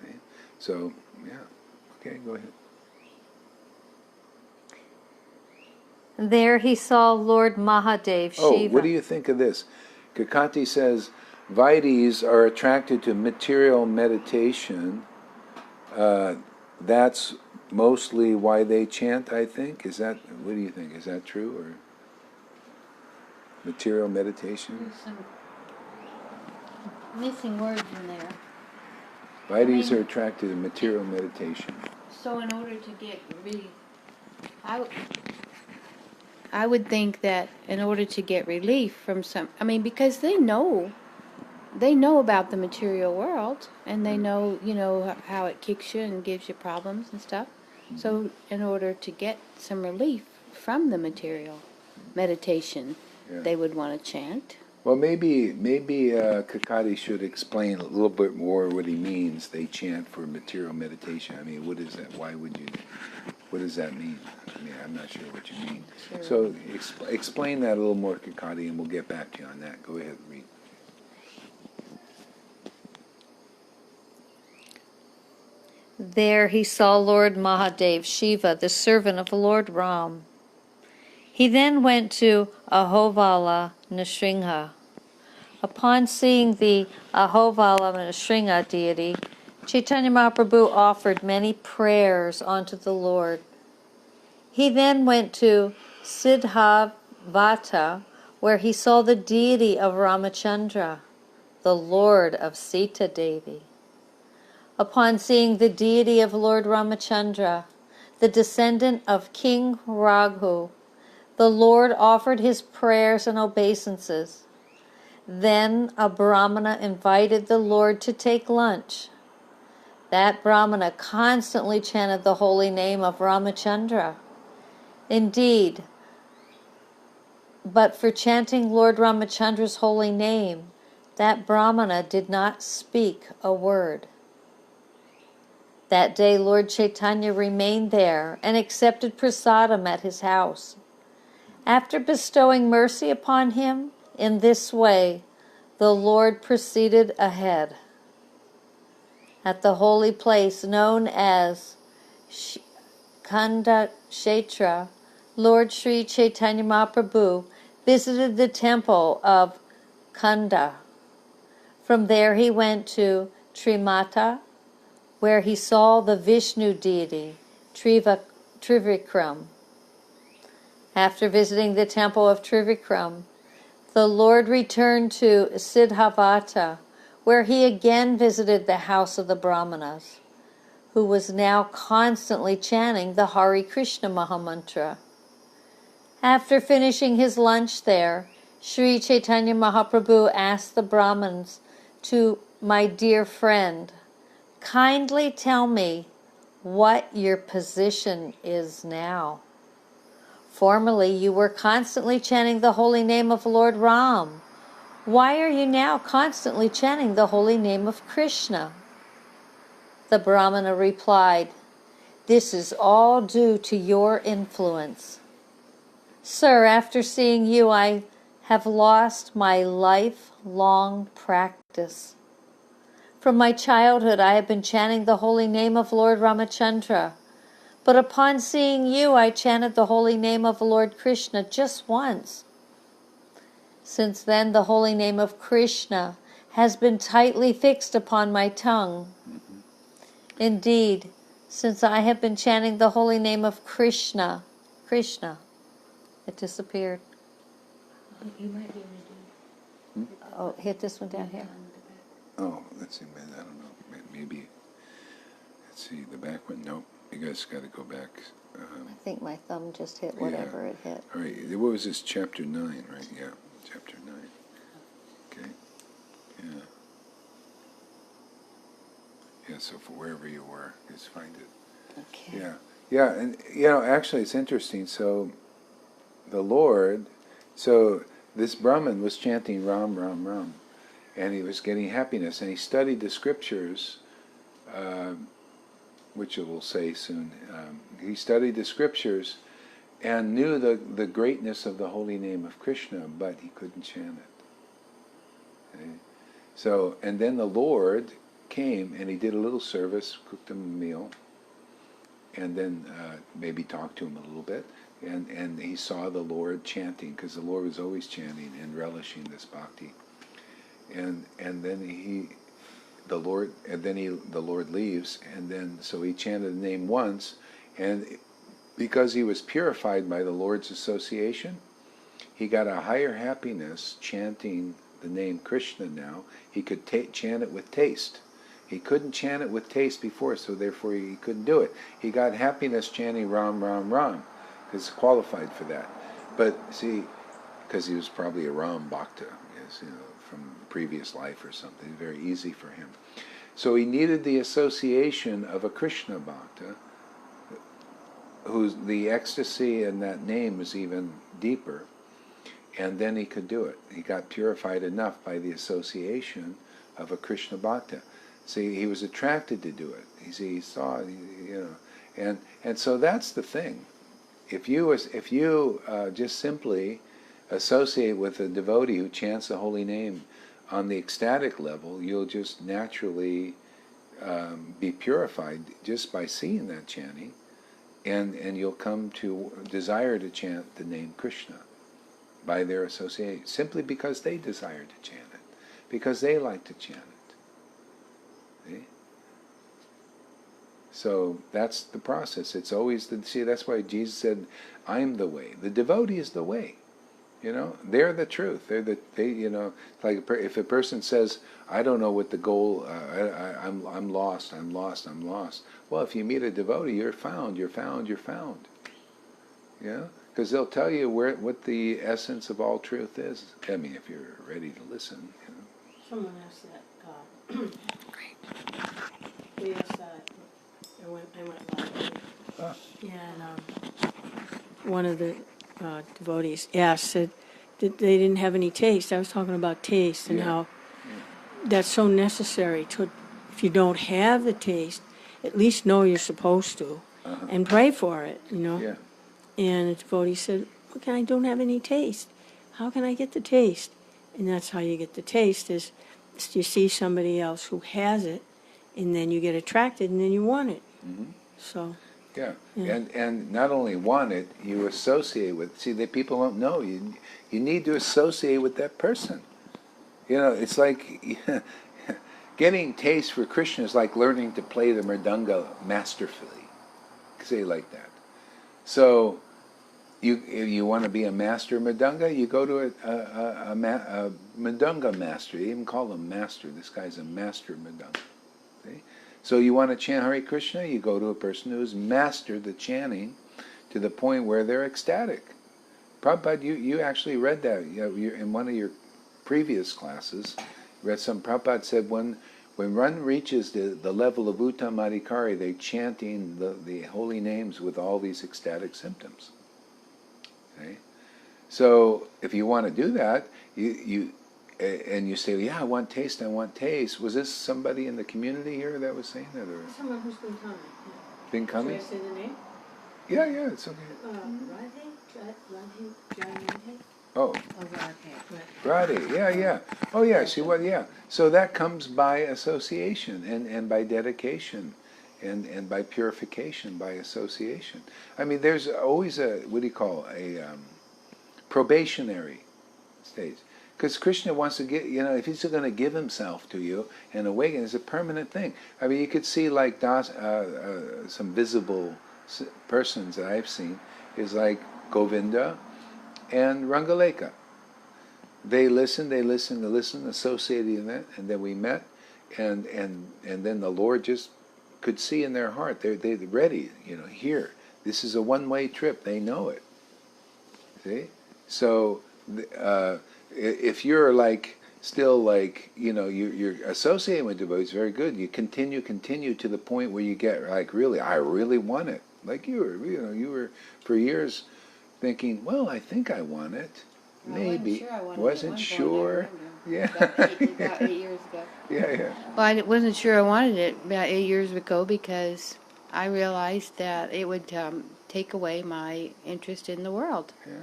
[SPEAKER 3] Okay? So, yeah. Okay, go ahead.
[SPEAKER 2] There he saw Lord Mahadev Shiva.
[SPEAKER 3] Oh, what do you think of this? Kakati says, Vaidis are attracted to material meditation. That's mostly why they chant, I think. Is that, what do you think? Is that true? Or material meditation?
[SPEAKER 1] There's some missing words in there.
[SPEAKER 3] Vaidis are attracted to material meditation.
[SPEAKER 1] So in order to get I would think that in order to get relief from because they know about the material world, and they know, how it kicks you and gives you problems and stuff. So in order to get some relief from the material meditation, they would want to chant.
[SPEAKER 3] Well, maybe Kakati should explain a little bit more what he means. They chant for material meditation. I mean, what is that? Why would you? What does that mean? I mean, I'm not sure what you mean.
[SPEAKER 1] Sure.
[SPEAKER 3] So explain that a little more, Kakati, and we'll get back to you on that. Go ahead, read.
[SPEAKER 2] There he saw Lord Mahadev Shiva, the servant of Lord Ram. He then went to Ahovala Nrsimha. Upon seeing the Ahovala Nrsimha deity, Chaitanya Mahaprabhu offered many prayers unto the Lord. He then went to Siddhavata, where he saw the deity of Ramachandra, the Lord of Sita Devi. Upon seeing the deity of Lord Ramachandra, the descendant of King Raghu, the Lord offered his prayers and obeisances. Then a Brahmana invited the Lord to take lunch. That Brahmana constantly chanted the holy name of Ramachandra. Indeed, but for chanting Lord Ramachandra's holy name, that Brahmana did not speak a word. That day Lord Chaitanya remained there and accepted prasadam at his house. After bestowing mercy upon him in this way, the Lord proceeded ahead. At the holy place known as Khanda Kshetra, Lord Sri Chaitanya Mahaprabhu visited the temple of Khanda. From there he went to Trimata, where he saw the Vishnu deity, Trivikram. After visiting the temple of Trivikram, the Lord returned to Siddhavata, where he again visited the house of the Brahmanas, who was now constantly chanting the Hare Krishna Mahamantra. After finishing his lunch there, Sri Chaitanya Mahaprabhu asked the Brahmins to, "My dear friend, kindly tell me what your position is now. Formerly you were constantly chanting the holy name of Lord Ram. Why are you now constantly chanting the holy name of Krishna?" The Brahmana replied, "This is all due to your influence. Sir, after seeing you, I have lost my lifelong practice. From my childhood, I have been chanting the holy name of Lord Ramachandra. But upon seeing you, I chanted the holy name of Lord Krishna just once. Since then, the holy name of Krishna has been tightly fixed upon my tongue. Indeed, since I have been chanting the holy name of Krishna, it disappeared."
[SPEAKER 1] You might be able to do
[SPEAKER 2] Oh, hit this one down here.
[SPEAKER 3] Oh, let's see, man, I don't know. Maybe, let's see, the back one. Nope, you guys got to go back.
[SPEAKER 2] I think my thumb just hit whatever it hit.
[SPEAKER 3] All right, what was this, chapter 9, right? Yeah, chapter 9. Okay, yeah. Yeah, so for wherever you were, just find it.
[SPEAKER 2] Okay.
[SPEAKER 3] Yeah, yeah, and actually it's interesting. So the Lord So this Brahmin was chanting Ram, Ram, Ram, and he was getting happiness, and he studied the scriptures, which we'll say soon. He studied the scriptures and knew the greatness of the holy name of Krishna, but he couldn't chant it. Okay? So, and then the Lord came and he did a little service, cooked him a meal, and then maybe talked to him a little bit, and he saw the Lord chanting, because the Lord was always chanting and relishing this bhakti. And then the Lord leaves, and then so he chanted the name once, and because he was purified by the Lord's association, he got a higher happiness chanting the name Krishna now. He could chant it with taste. He couldn't chant it with taste before, so therefore he couldn't do it. He got happiness chanting Ram, Ram, Ram, because he's qualified for that. But see, because he was probably a Ram Bhakta, from previous life or something, very easy for him. So he needed the association of a Krishna Bhakta, whose the ecstasy in that name was even deeper, and then he could do it. He got purified enough by the association of a Krishna Bhakta. See, he was attracted to do it. He saw, and so that's the thing. If you just simply associate with a devotee who chants the holy name on the ecstatic level, you'll just naturally be purified just by seeing that chanting, and you'll come to desire to chant the name Krishna by their association, simply because they desire to chant it, because they like to chant it. See? So that's the process. It's always that's why Jesus said, "I'm the way." The devotee is the way. They're the truth. Like if a person says, "I don't know what the goal. I'm lost. I'm lost. I'm lost." Well, if you meet a devotee, you're found. You're found. You're found. Yeah, because they'll tell you what the essence of all truth is. I mean, if you're ready to listen.
[SPEAKER 4] Someone asked that. They asked that. I went live. Yeah, and one of the devotees asked that they didn't have any taste. I was talking about taste and how that's so necessary to, if you don't have the taste, at least know you're supposed to, and pray for it,
[SPEAKER 3] Yeah.
[SPEAKER 4] And the devotee said, "Okay, I don't have any taste. How can I get the taste?" And that's how you get the taste, is you see somebody else who has it, and then you get attracted, and then you want it.
[SPEAKER 3] Mm-hmm.
[SPEAKER 4] So.
[SPEAKER 3] Yeah, and not only want it, you associate with. See, that people don't know. You need to associate with that person. It's like getting taste for Krishna is like learning to play the mridanga masterfully. Say it like that. So, if you want to be a master mridanga, you go to a mridanga master. They even call him master. This guy's a master mridanga. See? So you want to chant Hare Krishna, you go to a person who's mastered the chanting to the point where they're ecstatic. Prabhupada, you actually read that in one of your previous classes. Prabhupada said when one reaches the level of Uttamadhikari, they're chanting the holy names with all these ecstatic symptoms. Okay? So if you want to do that, and you say, "Yeah, I want taste, I want taste." Was this somebody in the community here that was saying that? Or
[SPEAKER 4] Someone who's been coming.
[SPEAKER 3] been coming?
[SPEAKER 4] Should I say the name?
[SPEAKER 3] Yeah, it's okay.
[SPEAKER 4] Radhe?
[SPEAKER 3] Oh, Radhe, yeah. Oh, yeah, yeah. So that comes by association and by dedication and by purification, by association. I mean, there's always a probationary stage. Because Krishna wants to get, if he's going to give himself to you and awaken, it's a permanent thing. I mean, you could see like some visible persons that I've seen is like Govinda and Rangaleka. They listened, associated in that, and then we met, and then the Lord just could see in their heart. They're ready, here. This is a one-way trip. They know it. See? So, if you're you're associating with devotees, very good. You continue to the point where you get really, I really want it. Like you were for years thinking, well, I think I want it, Maybe.
[SPEAKER 1] I wasn't sure I wanted it at
[SPEAKER 3] Wasn't
[SPEAKER 1] one point,
[SPEAKER 3] sure.
[SPEAKER 1] I
[SPEAKER 3] Yeah.
[SPEAKER 1] remember. About 8 years ago.
[SPEAKER 3] Yeah.
[SPEAKER 1] Well, I wasn't sure I wanted it about 8 years ago because I realized that it would take away my interest in the world.
[SPEAKER 3] Yeah.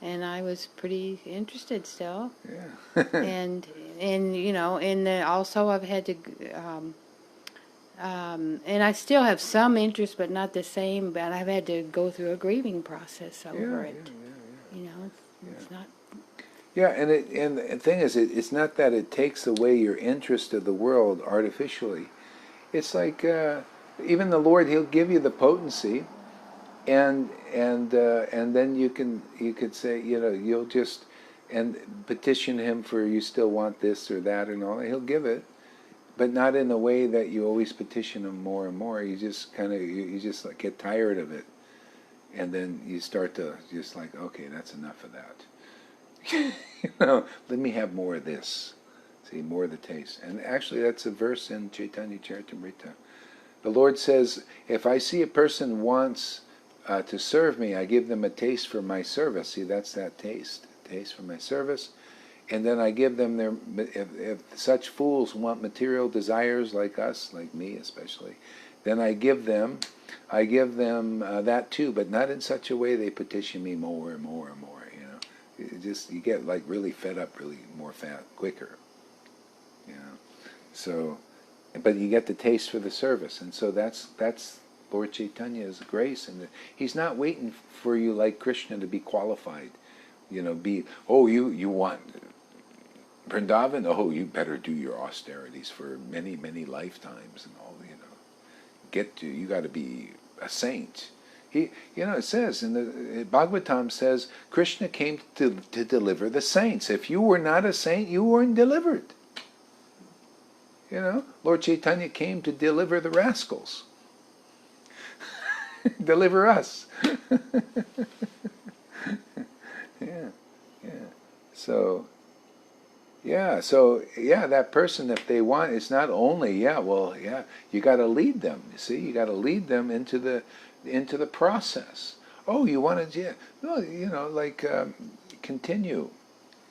[SPEAKER 1] And I was pretty interested still.
[SPEAKER 3] Yeah.
[SPEAKER 1] and you know, and then also I've had to, and I still have some interest, but not the same. But I've had to go through a grieving process over
[SPEAKER 3] Yeah.
[SPEAKER 1] it. You know, it's not.
[SPEAKER 3] Yeah, and the thing is, it's not that it takes away your interest of the world artificially. It's like even the Lord, He'll give you the potency, and then you could say, you know, you'll just and petition Him for you still want this or that and all that. He'll give it, but not in a way that you always petition Him more and more. You just kind of you just like get tired of it, and then you start to just like, okay, that's enough of that. You know, let me have more of this. See, more of the taste. And actually, that's a verse in Chaitanya Charitamrita. The Lord says, if I see a person wants to serve me, I give them a taste for my service. See, that's that taste for my service. And then I give them their, if such fools want material desires like us, like me especially, then I give them that too, but not in such a way they petition me more and more and more. You get like really fed up really more quicker, you know. So, but you get the taste for the service, and so that's Lord Chaitanya's grace, and He's not waiting for you like Krishna to be qualified, you know. You want Vrindavan? Oh, you better do your austerities for many lifetimes and all, you know. You got to be a saint. He, you know, it says in the Bhagavatam says Krishna came to deliver the saints. If you were not a saint, you weren't delivered. You know, Lord Chaitanya came to deliver the rascals. Deliver us. Yeah. So that person, if they want, it's not only, you got to lead them. You see, you got to lead them into the process. Oh, you want to, no, you know, like continue,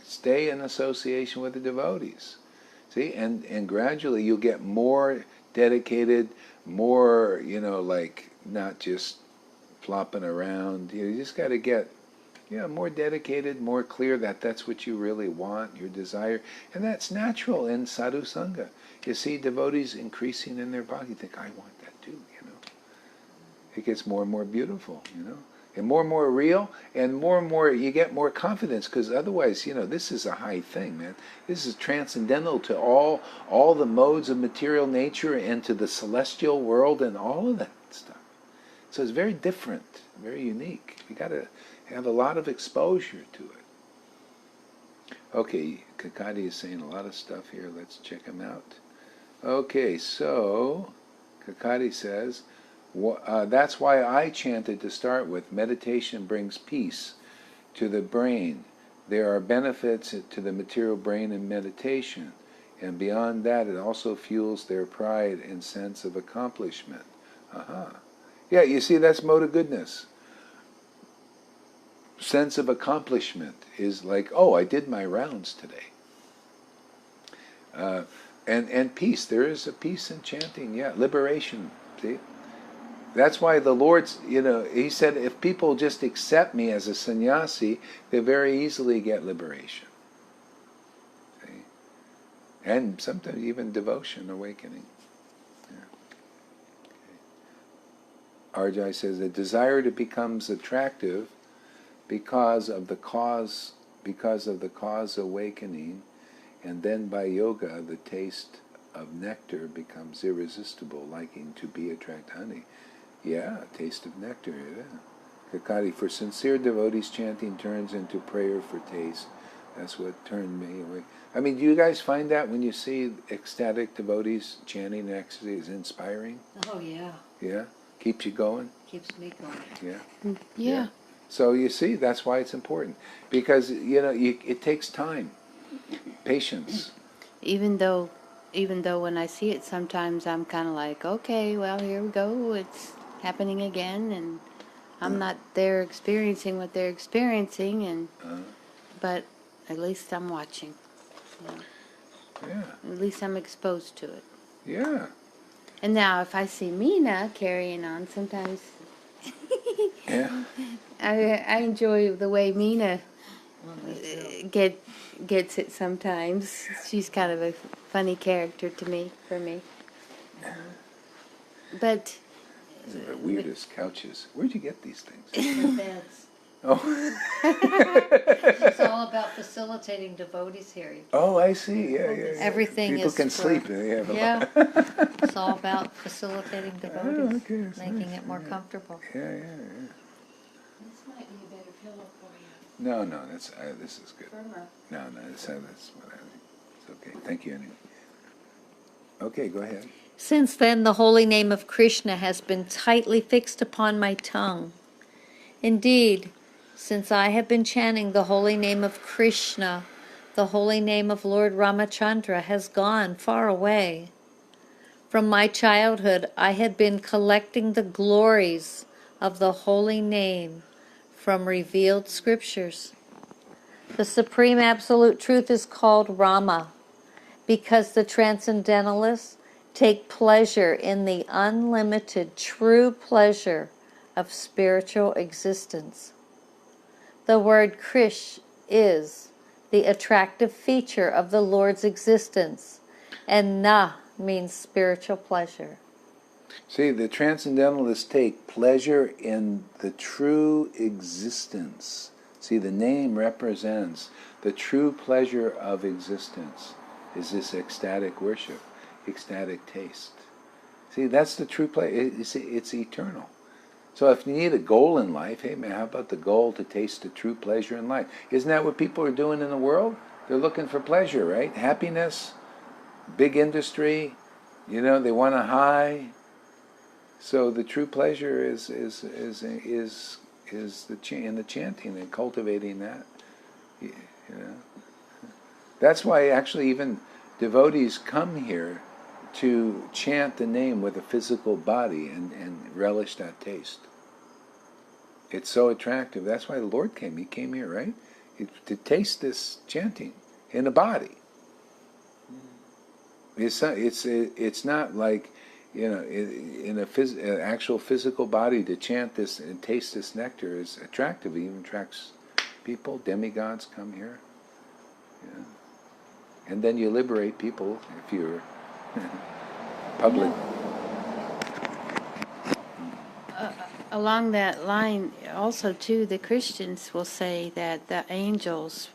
[SPEAKER 3] stay in association with the devotees. See, and gradually you'll get more dedicated, more, you know, like not just flopping around. You just got to get, more dedicated, more clear that that's what you really want, your desire. And that's natural in sadhu sangha. You see devotees increasing in their bhakti, you think, I want that too, you know. It gets more and more beautiful, you know. And more real, and more you get more confidence, because otherwise, you know, this is a high thing, man. This is transcendental to all the modes of material nature and to the celestial world and all of that stuff. So it's very different, very unique. You got to have a lot of exposure to it. Okay, Kakadi is saying a lot of stuff here. Let's check him out. Okay, so Kakadi says, that's why I chanted to start with. Meditation brings peace to the brain. There are benefits to the material brain in meditation. And beyond that, it also fuels their pride and sense of accomplishment. Yeah, you see, that's mode of goodness. Sense of accomplishment is like, oh, I did my rounds today. And peace. There is a peace in chanting. Yeah, liberation. See? That's why the Lord's, you know, He said, if people just accept me as a sannyasi, they very easily get liberation. See? And sometimes even devotion, awakening. Yeah. Okay. Arjai says, the desire to becomes attractive because of the cause awakening, and then by yoga the taste of nectar becomes irresistible, liking to be attract honey. Yeah, taste of nectar. Yeah. Kakadi, for sincere devotees, chanting turns into prayer for taste. That's what turned me away. I mean, do you guys find that when you see ecstatic devotees chanting ecstasy is inspiring?
[SPEAKER 2] Oh, yeah.
[SPEAKER 3] Yeah? Keeps you going?
[SPEAKER 2] Keeps me going.
[SPEAKER 3] Yeah.
[SPEAKER 1] Yeah.
[SPEAKER 3] So you see, that's why it's important. Because, you know, it takes time. Patience.
[SPEAKER 1] Even though when I see it, sometimes I'm kind of like, okay, well, here we go. It's happening again, and I'm not there experiencing what they're experiencing, and but at least I'm watching.
[SPEAKER 3] Yeah.
[SPEAKER 1] At least I'm exposed to it.
[SPEAKER 3] Yeah.
[SPEAKER 1] And now, if I see Mina carrying on, sometimes
[SPEAKER 3] Yeah.
[SPEAKER 1] I enjoy the way Mina gets it sometimes. She's kind of a funny character to me, for me. But
[SPEAKER 3] These are the weirdest couches. Where'd you get these things?
[SPEAKER 4] Beds.
[SPEAKER 3] Oh.
[SPEAKER 2] It's all about facilitating devotees here.
[SPEAKER 3] Oh, I see. Yeah, yeah, yeah.
[SPEAKER 2] Everything
[SPEAKER 3] People
[SPEAKER 2] is
[SPEAKER 3] can
[SPEAKER 2] for-
[SPEAKER 3] sleep. They have a
[SPEAKER 2] Yeah, it's all about facilitating devotees,
[SPEAKER 3] okay, that's
[SPEAKER 2] making
[SPEAKER 3] nice.
[SPEAKER 2] it more comfortable.
[SPEAKER 3] Yeah, yeah, yeah.
[SPEAKER 4] This might be a better pillow for you.
[SPEAKER 3] No, no, that's this is good.
[SPEAKER 4] Firmer.
[SPEAKER 3] No, no, that's what I think. It's okay. Thank you anyway. Okay, go ahead.
[SPEAKER 2] Since then, the holy name of Krishna has been tightly fixed upon my tongue. Indeed, since I have been chanting the holy name of Krishna, the holy name of Lord Ramachandra has gone far away. From my childhood, I had been collecting the glories of the holy name from revealed scriptures. The supreme absolute truth is called Rama, because the transcendentalists take pleasure in the unlimited true pleasure of spiritual existence. The word Krish is the attractive feature of the Lord's existence, and Na means spiritual pleasure.
[SPEAKER 3] See, the transcendentalists take pleasure in the true existence. See, the name represents the true pleasure of existence. Is this ecstatic worship, ecstatic taste. See, that's the true pleasure. It's eternal. So if you need a goal in life, hey man, how about the goal to taste the true pleasure in life? Isn't that what people are doing in the world? They're looking for pleasure, right? Happiness, big industry, they want a high. So the true pleasure is in the chanting and cultivating that. That's why actually even devotees come here to chant the name with a physical body and relish that taste. It's so attractive. That's why the Lord came. He came here, right? To taste this chanting in a body. It's not like, in an actual physical body to chant this and taste this nectar is attractive. It even attracts people. Demigods come here. Yeah. And then you liberate people if you're public.
[SPEAKER 1] along that line, also too, the Christians will say that the angels,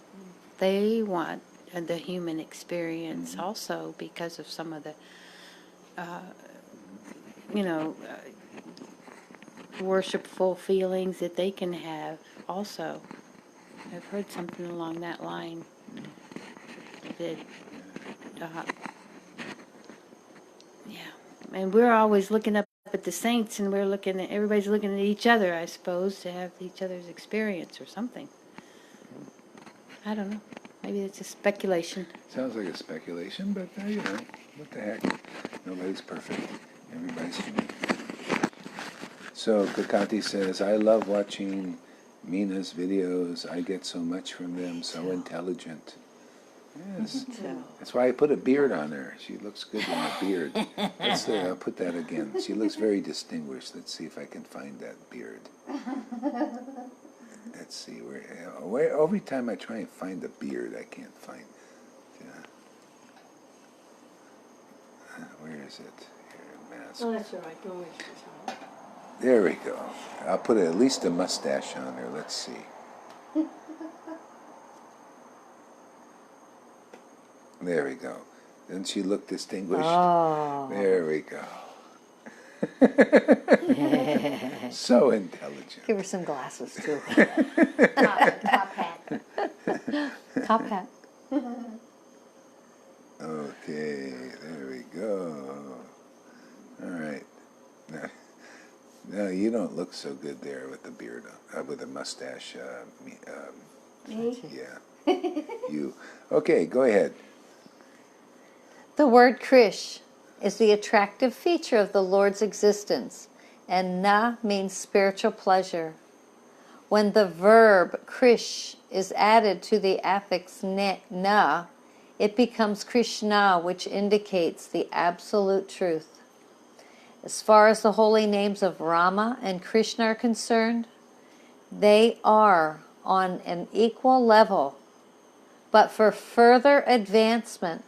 [SPEAKER 1] they want the human experience also because of some of the, worshipful feelings that they can have also. I've heard something along that line. That, yeah, and we're always looking up at the saints, and everybody's looking at each other, I suppose, to have each other's experience or something. I don't know. Maybe it's a speculation.
[SPEAKER 3] Sounds like a speculation, but what the heck? Nobody's perfect. Everybody's human. So Kakati says, I love watching Mina's videos. I get so much from them. So intelligent. Yes. That's why I put a beard on her. She looks good in a beard. I'll put that again. She looks very distinguished. Let's see if I can find that beard. Let's see where every time I try and find the beard, I can't find. Where is it? Here, mask.
[SPEAKER 4] Oh, that's all right. Don't waste your time.
[SPEAKER 3] There we go. I'll put at least a mustache on her. Let's see. There we go. Doesn't she look distinguished?
[SPEAKER 2] Oh.
[SPEAKER 3] There we go. So intelligent.
[SPEAKER 2] Give her some glasses, too.
[SPEAKER 1] Top hat.
[SPEAKER 2] Top hat.
[SPEAKER 3] Okay, there we go. All right. No, you don't look so good there with the beard, with the mustache.
[SPEAKER 1] Me?
[SPEAKER 3] Yeah. You. Okay, go ahead.
[SPEAKER 2] The word Krish is the attractive feature of the Lord's existence, and Na means spiritual pleasure. when the verb Krish is added to the affix na, it becomes Krishna, which indicates the absolute truth. As far as the holy names of Rama and Krishna are concerned, they are on an equal level. But for further advancement,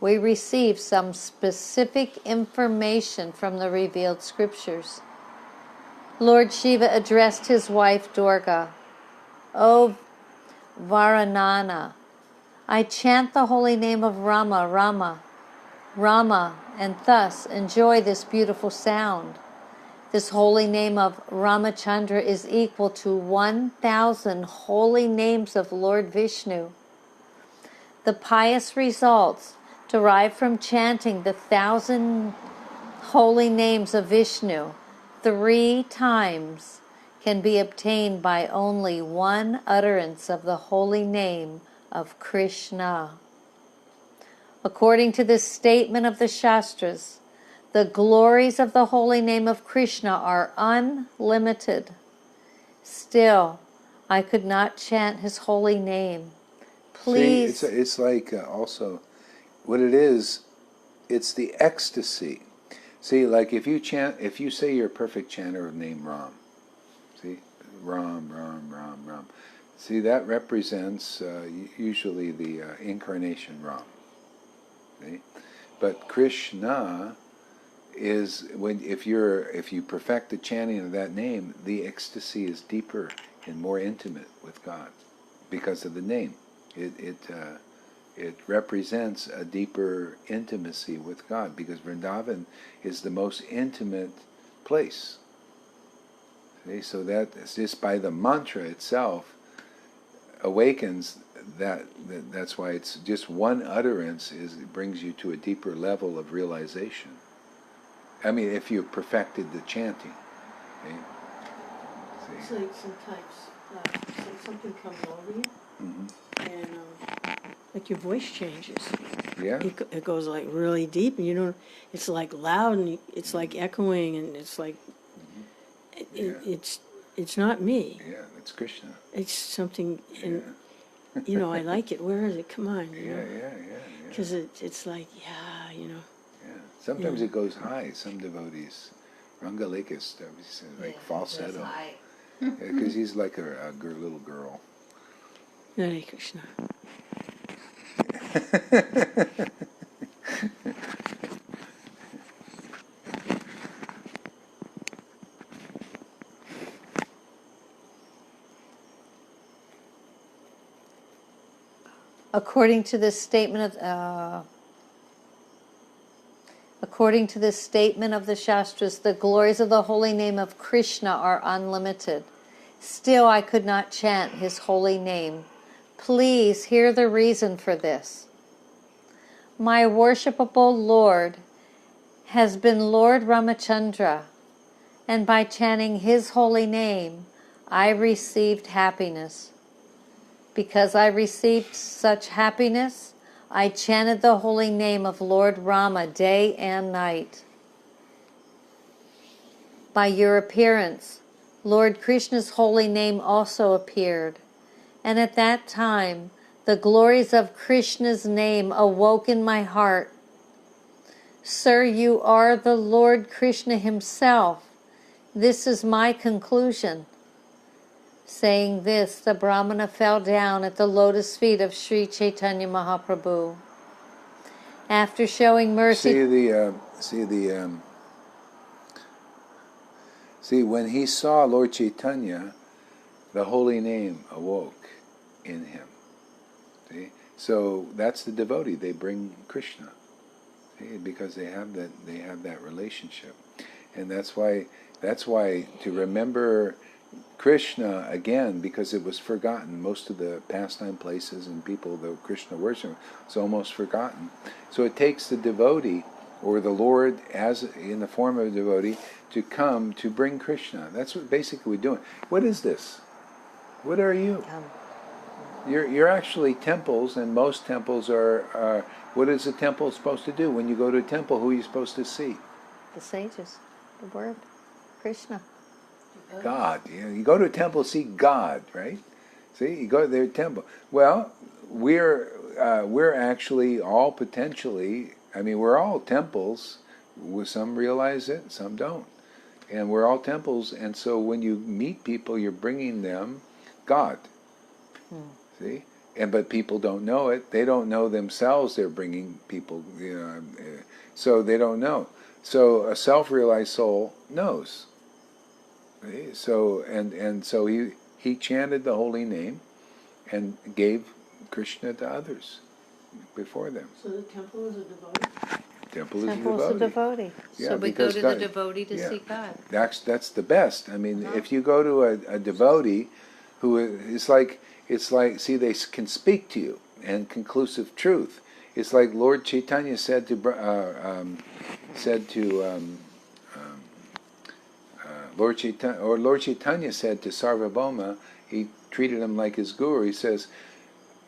[SPEAKER 2] we receive some specific information from the revealed scriptures. Lord Shiva addressed his wife Durga, "O Varanana, I chant the holy name of Rama, Rama, Rama, and thus enjoy this beautiful sound. This holy name of Ramachandra is equal to 1,000 holy names of Lord Vishnu. The pious results derived from chanting the 1,000 holy names of Vishnu 3 times can be obtained by only one utterance of the holy name of Krishna. According to this statement of the Shastras, the glories of the holy name of Krishna are unlimited. Still, I could not chant his holy name. Please."
[SPEAKER 3] See, it's like also, what it is, it's the ecstasy. See, like if you say you're a perfect chanter of name Ram, see, Ram, Ram, Ram, Ram. See, that represents usually the incarnation Ram. See? But Krishna is if you perfect the chanting of that name, the ecstasy is deeper and more intimate with God because of the name. It represents a deeper intimacy with God because Vrindavan is the most intimate place. See? So that just by the mantra itself awakens that's why it's just one utterance it brings you to a deeper level of realization. I mean, if you perfected the chanting. Okay?
[SPEAKER 4] It's like sometimes it's like something comes over you, and like your voice changes.
[SPEAKER 3] Yeah.
[SPEAKER 4] It goes like really deep, and you don't. It's like loud, and it's like echoing, and it's like it's not me.
[SPEAKER 3] Yeah, it's Krishna.
[SPEAKER 4] It's something, and I like it. Where is it? Come on,
[SPEAKER 3] Yeah.
[SPEAKER 4] Because it's like
[SPEAKER 3] Yeah. Sometimes it goes high. Some devotees, Rangalekis, like falsetto. Because he's like a little girl.
[SPEAKER 4] Hare Krishna.
[SPEAKER 2] According to this statement of the Shastras, the glories of the holy name of Krishna are unlimited. Still, I could not chant his holy name. Please hear the reason for this. My worshipable Lord has been Lord Ramachandra, and by chanting his holy name, I received happiness. Because I received such happiness, I chanted the holy name of Lord Rama day and night. By your appearance, Lord Krishna's holy name also appeared, and at that time, the glories of Krishna's name awoke in my heart. Sir, you are the Lord Krishna himself. This is my conclusion. Saying this, the Brahmana fell down at the lotus feet of Sri Chaitanya Mahaprabhu. After showing mercy...
[SPEAKER 3] See, when he saw Lord Chaitanya, the holy name awoke in him. See? So that's the devotee. They bring Krishna. See? Because they have that relationship. And that's why to remember Krishna again, because it was forgotten. Most of the pastime places and people that Krishna worship, it's almost forgotten. So it takes the devotee, or the Lord as in the form of a devotee, to come to bring Krishna. That's what basically we're doing. What is this? What are you? You're actually temples, and most temples are. What is a temple supposed to do? When you go to a temple, who are you supposed to see?
[SPEAKER 2] The sages, the word, Krishna.
[SPEAKER 3] God. You know, you go to a temple, see God, right? See, you go to their temple. Well, we're actually all potentially. I mean, we're all temples. Some realize it, some don't, and we're all temples. And so when you meet people, you're bringing them God. See, but people don't know it. They don't know themselves. They're bringing people. You know, so they don't know. So a self-realized soul knows. See? So and so he chanted the holy name and gave Krishna to others before them.
[SPEAKER 4] So the temple is a devotee?
[SPEAKER 3] Temple is a
[SPEAKER 2] Temple is
[SPEAKER 3] devotee.
[SPEAKER 2] a devotee.
[SPEAKER 3] Yeah,
[SPEAKER 2] So we go
[SPEAKER 3] because
[SPEAKER 2] to
[SPEAKER 3] God-
[SPEAKER 2] the devotee to
[SPEAKER 3] yeah.
[SPEAKER 2] see God.
[SPEAKER 3] That's the best. I mean, if you go to a devotee who is like, it's like, see, they can speak to you and conclusive truth. It's like Lord Chaitanya said to Lord Chaitanya said to Sarvabhauma. He treated him like his guru. He says,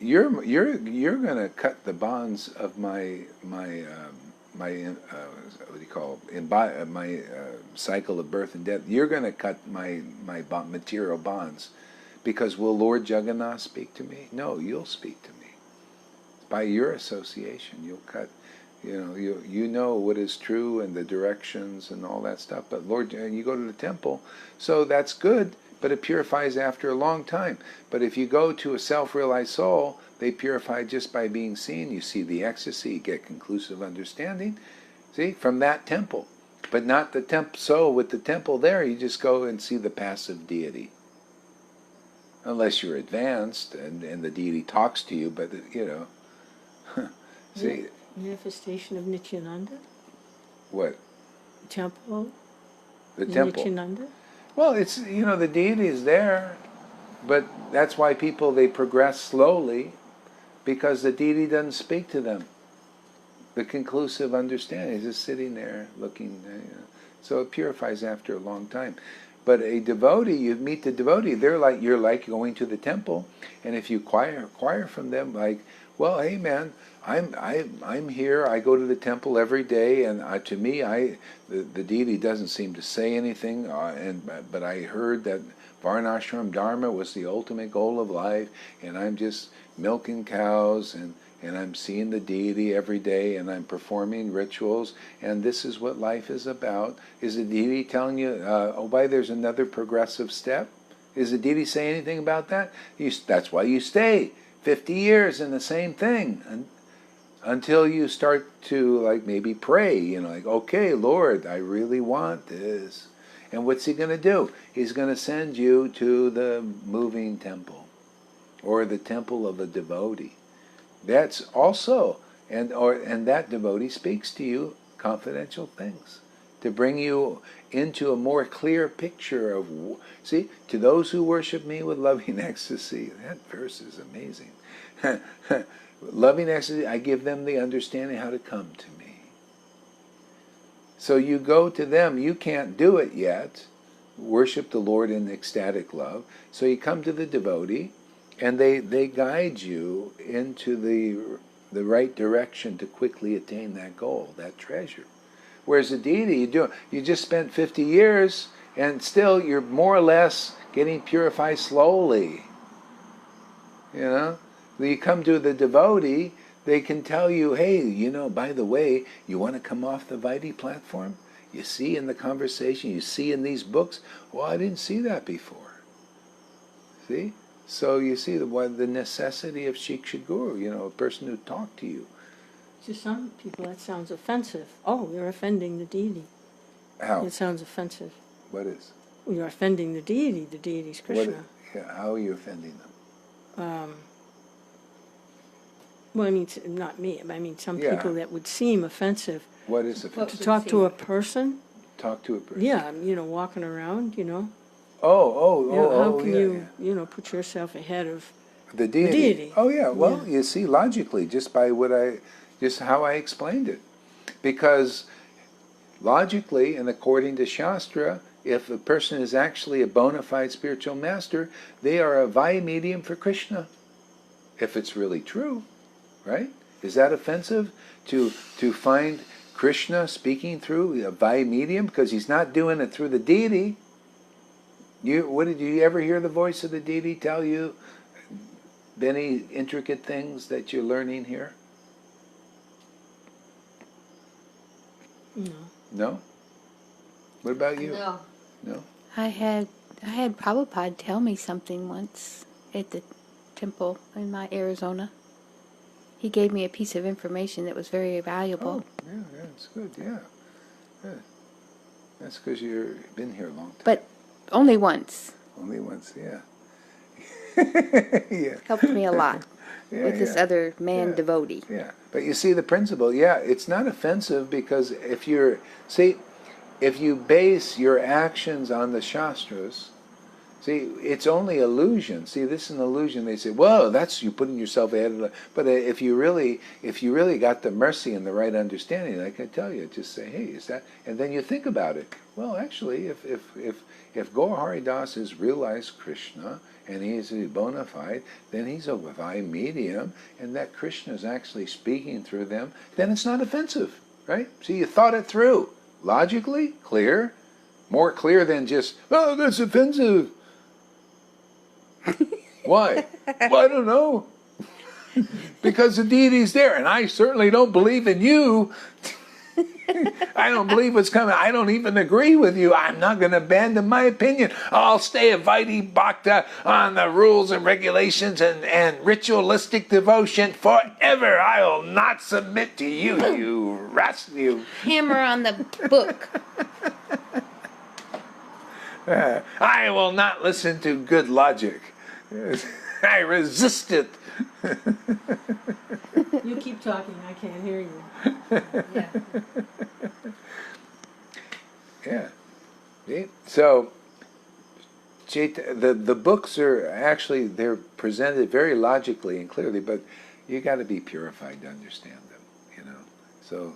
[SPEAKER 3] "You're going to cut the bonds of my what do you call it? My cycle of birth and death. You're going to cut my material bonds, because will Lord Jagannath speak to me? No, you'll speak to me. By your association, you'll cut. You know what is true and the directions and all that stuff. But Lord, you go to the temple, so that's good. But it purifies after a long time. But if you go to a self-realized soul, they purify just by being seen. You see the ecstasy, you get conclusive understanding. See, from that temple. But not the temple. So with the temple there, you just go and see the passive deity. Unless you're advanced and the deity talks to you, but see.
[SPEAKER 4] Manifestation of Nityananda?
[SPEAKER 3] What?
[SPEAKER 4] Temple?
[SPEAKER 3] The temple.
[SPEAKER 4] Nityananda?
[SPEAKER 3] Well, it's, the deity is there, but that's why they progress slowly, because the deity doesn't speak to them. The conclusive understanding is just sitting there looking, so it purifies after a long time. But a devotee, you meet the devotee, you're like going to the temple, and if you acquire from them, like, well, hey man, I'm here. I go to the temple every day, and to me, the deity doesn't seem to say anything. But I heard that Varnashram Dharma was the ultimate goal of life, and I'm just milking cows, and I'm seeing the deity every day, and I'm performing rituals, and this is what life is about. Is the deity telling you, there's another progressive step? Is the deity saying anything about that? That's why you stay 50 years in the same thing, until you start to maybe pray, okay, Lord, I really want this. And what's he going to do? He's going to send you to the moving temple, or the temple of a devotee. That's also, and that devotee speaks to you confidential things, to bring you into a more clear picture of, see, to those who worship me with loving ecstasy. That verse is amazing. Loving ecstasy, I give them the understanding how to come to me. So you go to them, you can't do it yet, worship the Lord in ecstatic love, so you come to the devotee, and they guide you into the right direction to quickly attain that goal, that treasure. Whereas the deity, you just spent 50 years, and still you're more or less getting purified slowly. You come to the devotee, they can tell you, hey, by the way, you want to come off the Vaidhi platform? You see in the conversation, you see in these books, well, I didn't see that before. See? So you see the necessity of Shiksha Guru, a person who talked to you.
[SPEAKER 4] To some people that sounds offensive. Oh, you're offending the deity.
[SPEAKER 3] How?
[SPEAKER 4] It sounds offensive.
[SPEAKER 3] What is?
[SPEAKER 4] Well, you're offending the deity. The deity's Krishna.
[SPEAKER 3] How are you offending them?
[SPEAKER 4] Well, I mean, not me. I mean, some
[SPEAKER 3] Yeah.
[SPEAKER 4] people that would seem offensive.
[SPEAKER 3] What is offensive?
[SPEAKER 4] To talk to a person.
[SPEAKER 3] Talk to a person.
[SPEAKER 4] Yeah, walking around,
[SPEAKER 3] Oh,
[SPEAKER 4] how can you put yourself ahead of
[SPEAKER 3] the deity? Oh, yeah. Well,
[SPEAKER 4] Yeah.
[SPEAKER 3] you see, logically, just by just how I explained it. Because logically, and according to Shastra, if a person is actually a bona fide spiritual master, they are a Vaya medium for Krishna. If it's really true, right? Is that offensive to find Krishna speaking through a Vaya medium? Because he's not doing it through the deity. Did you ever hear the voice of the deity tell you any intricate things that you're learning here?
[SPEAKER 4] No.
[SPEAKER 3] No? What about you?
[SPEAKER 2] No.
[SPEAKER 3] No?
[SPEAKER 1] I had Prabhupada tell me something once at the temple in my Arizona. He gave me a piece of information that was very valuable.
[SPEAKER 3] Oh, yeah, it's good, yeah. Good. That's because you've been here a long time.
[SPEAKER 1] But only once.
[SPEAKER 3] Only once, yeah. Yeah.
[SPEAKER 1] Helped me a lot
[SPEAKER 3] Yeah,
[SPEAKER 1] with this
[SPEAKER 3] yeah.
[SPEAKER 1] other man
[SPEAKER 3] Yeah.
[SPEAKER 1] devotee.
[SPEAKER 3] Yeah, but you see the principle. Yeah, it's not offensive because if you base your actions on the Shastras, see, it's only illusion. See, this is an illusion. They say, "Whoa, that's you putting yourself ahead of the." But if you really got the mercy and the right understanding, I can tell you, just say, "Hey, is that?" And then you think about it. Well, actually, if Gaurahari Das is realized Krishna and he's a bona fide, then he's a divine medium, and that Krishna is actually speaking through them, then it's not offensive, right? See, you thought it through. Logically, clear, more clear than just, oh, that's offensive. Why? Well, I don't know. Because the deity's there, and I certainly don't believe in you. I don't believe what's coming. I don't even agree with you. I'm not going to abandon my opinion. I'll stay a Vaidhi Bhakta on the rules and regulations and ritualistic devotion forever. I will not submit to you, you rascal.
[SPEAKER 1] Hammer on the book.
[SPEAKER 3] I will not listen to good logic. I resist it.
[SPEAKER 4] You keep talking, I can't hear you.
[SPEAKER 2] Yeah.
[SPEAKER 3] Yeah. See? So, the books are actually, they're presented very logically and clearly, but you got to be purified to understand them, you know.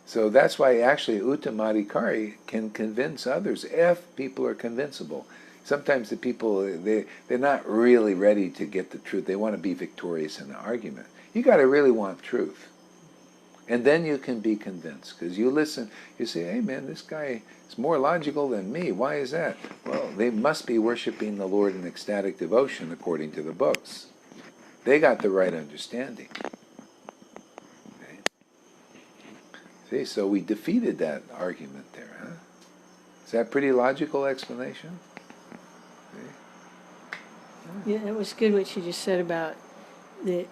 [SPEAKER 3] So that's why actually Uttamadhikari can convince others if people are convincible. Sometimes the people, they're not really ready to get the truth. They want to be victorious in the argument. You got to really want truth. And then you can be convinced. Because you listen, you say, hey man, this guy is more logical than me. Why is that? Well, they must be worshiping the Lord in ecstatic devotion according to the books. They got the right understanding. Okay? See, so we defeated that argument there, huh? Is that a pretty logical explanation?
[SPEAKER 4] Yeah, it was good what you just said about the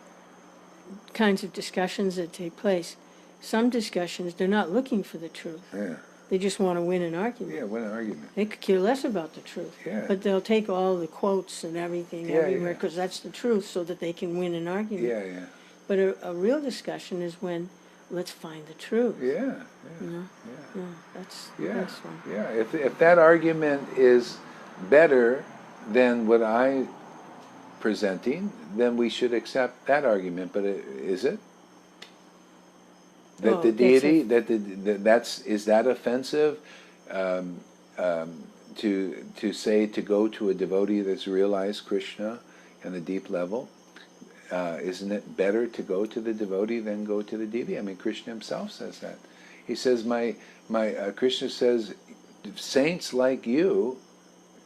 [SPEAKER 4] kinds of discussions that take place. Some discussions, they're not looking for the truth.
[SPEAKER 3] Yeah.
[SPEAKER 4] They just want to win an argument.
[SPEAKER 3] Yeah, win an argument.
[SPEAKER 4] They could care less about the truth.
[SPEAKER 3] Yeah.
[SPEAKER 4] But they'll take all the quotes and everything
[SPEAKER 3] Yeah,
[SPEAKER 4] everywhere
[SPEAKER 3] yeah.
[SPEAKER 4] because that's the truth so that they can win an argument.
[SPEAKER 3] Yeah, yeah.
[SPEAKER 4] But a real discussion is when let's find the truth.
[SPEAKER 3] Yeah,
[SPEAKER 4] You
[SPEAKER 3] yeah.
[SPEAKER 4] know?
[SPEAKER 3] Yeah.
[SPEAKER 4] Yeah, that's the
[SPEAKER 3] Yeah,
[SPEAKER 4] best one.
[SPEAKER 3] yeah. If that argument is better than what I'm presenting, then we should accept that argument. But is it? That
[SPEAKER 4] Oh,
[SPEAKER 3] the
[SPEAKER 4] that's
[SPEAKER 3] deity, is that offensive to say to go to a devotee that's realized Krishna on a deep level? Isn't it better to go to the devotee than go to the deity? I mean, Krishna himself says that. He says, Krishna says, saints like you,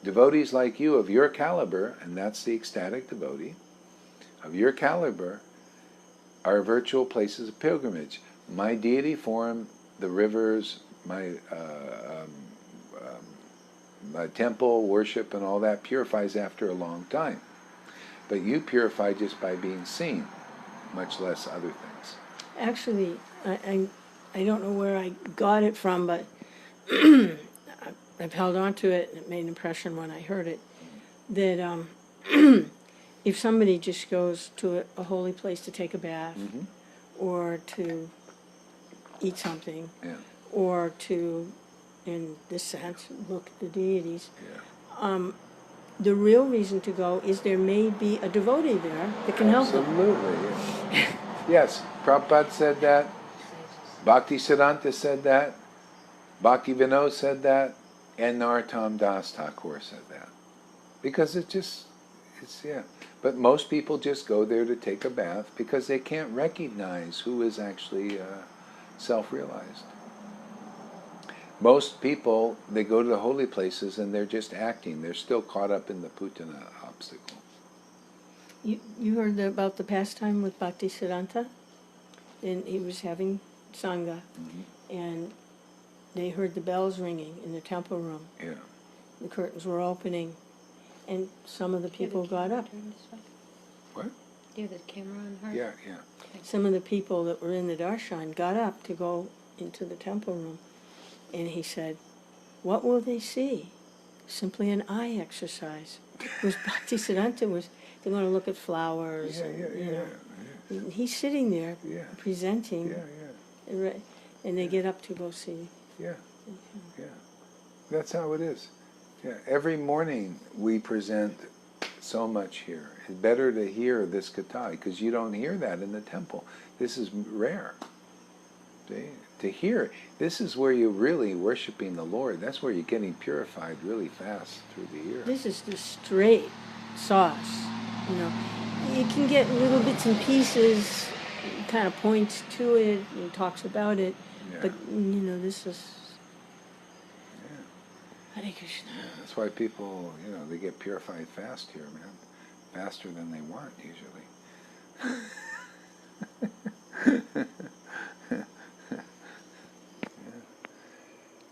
[SPEAKER 3] devotees like you of your caliber, and that's the ecstatic devotee, of your caliber, are virtual places of pilgrimage. My deity formed the rivers, my temple, worship, and all that purifies after a long time. But you purify just by being seen, much less other things.
[SPEAKER 4] Actually, I don't know where I got it from, but I've held on to it, and it made an impression when I heard it, that if somebody just goes to a holy place to take a bath, or to eat something,
[SPEAKER 3] Yeah.
[SPEAKER 4] or to, in this sense, look at the deities, the real reason to go is there may be a devotee there that can help them.
[SPEAKER 3] Absolutely. Yeah. Yes, Prabhupada said that. Bhakti Siddhanta said that. Bhakti Vinod said that. And Narottam Das Thakur said that. Because it's yeah. But most people just go there to take a bath because they can't recognize who is actually self-realized. Most people, they go to the holy places and they're just acting. They're still caught up in the Putana obstacle.
[SPEAKER 4] You heard about the pastime with Bhakti Siddhanta? And he was having Sangha, and they heard the bells ringing in the temple room.
[SPEAKER 3] Yeah.
[SPEAKER 4] The curtains were opening, and some of the people got up.
[SPEAKER 3] What?
[SPEAKER 1] Do you have the camera on her?
[SPEAKER 3] Yeah, yeah.
[SPEAKER 4] Some of the people that were in the darshan got up to go into the temple room, and he said, "What will they see? Simply an eye exercise." It was Bhakti Siddhanta was, they're going to look at flowers.
[SPEAKER 3] Yeah,
[SPEAKER 4] and,
[SPEAKER 3] yeah,
[SPEAKER 4] you
[SPEAKER 3] yeah,
[SPEAKER 4] know.
[SPEAKER 3] yeah.
[SPEAKER 4] He's sitting there
[SPEAKER 3] Yeah.
[SPEAKER 4] presenting,
[SPEAKER 3] Yeah,
[SPEAKER 4] and they get up to go see.
[SPEAKER 3] yeah, yeah. That's how it is. Yeah. Every morning we present so much here. It's better to hear this katha because you don't hear that in the temple. This is rare. See? To hear, this is where you're really worshiping the Lord. That's where you're getting purified really fast through the ear.
[SPEAKER 4] This is the straight sauce, you know. You can get little bits and pieces, kind of points to it and talks about it,
[SPEAKER 3] Yeah.
[SPEAKER 4] but you know, this is
[SPEAKER 3] Yeah.
[SPEAKER 4] Hare Krishna.
[SPEAKER 3] That's why people, they get purified fast here, man. Faster than they want, usually.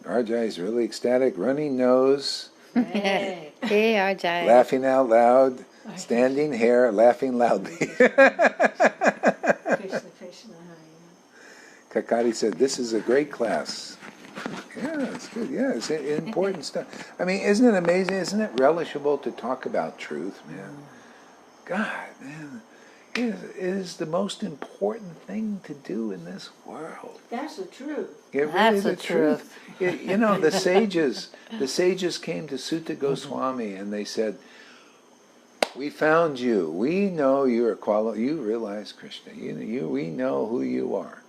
[SPEAKER 3] Arjai is really ecstatic, running nose,
[SPEAKER 1] Hey, Arjai.
[SPEAKER 3] laughing out loud, standing Hare, laughing loudly.
[SPEAKER 4] Krishna, Krishna, Hare.
[SPEAKER 3] Kakari said, this is a great class. Yeah, it's good. Yeah, it's important stuff. I mean, isn't it amazing? Isn't it relishable to talk about truth, man? God, man, it is the most important thing to do in this world.
[SPEAKER 4] That's the truth.
[SPEAKER 3] It really
[SPEAKER 2] That's
[SPEAKER 3] is
[SPEAKER 2] the truth.
[SPEAKER 3] The sages came to Sutta Goswami and they said, we found you. We know you're you realize Krishna. We know who you are.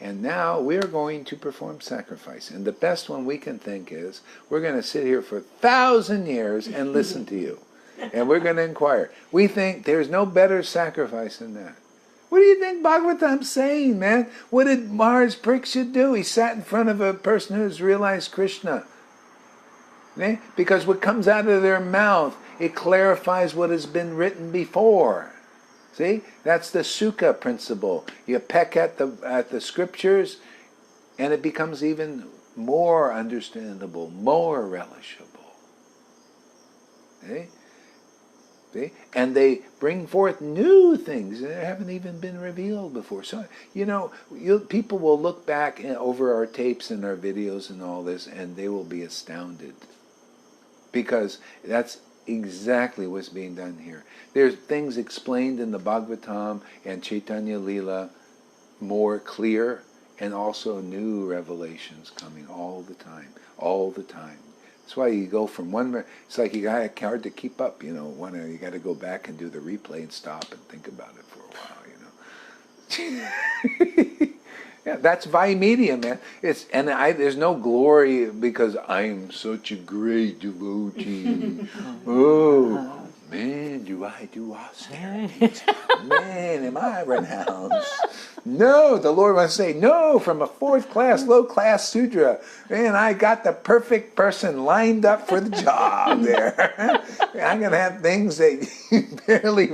[SPEAKER 3] And now we're going to perform sacrifice. And the best one we can think is, we're going to sit here for 1,000 years and listen to you. And we're going to inquire. We think there's no better sacrifice than that. What do you think Bhagavatam's saying, man? What did Maharaj Parikshit do? He sat in front of a person who's realized Krishna. Okay? Because what comes out of their mouth, it clarifies what has been written before. See? That's the sukha principle. You peck at the scriptures, and it becomes even more understandable, more relishable. See? See? And they bring forth new things that haven't even been revealed before. So, people will look back over our tapes and our videos and all this, and they will be astounded. Because that's exactly what's being done here. There's things explained in the Bhagavatam and Chaitanya Leela more clear, and also new revelations coming all the time. That's why you go from one. It's like you got a hard to keep up. You got to go back and do the replay and stop and think about it for a while. Yeah, that's Vaimedia, man. There's no glory because I'm such a great devotee. Oh, man, do I do austerities? Man, am I renounced? No, the Lord wants to say, no, from a fourth class, low class Sudra. Man, I got the perfect person lined up for the job there. I'm going to have things that you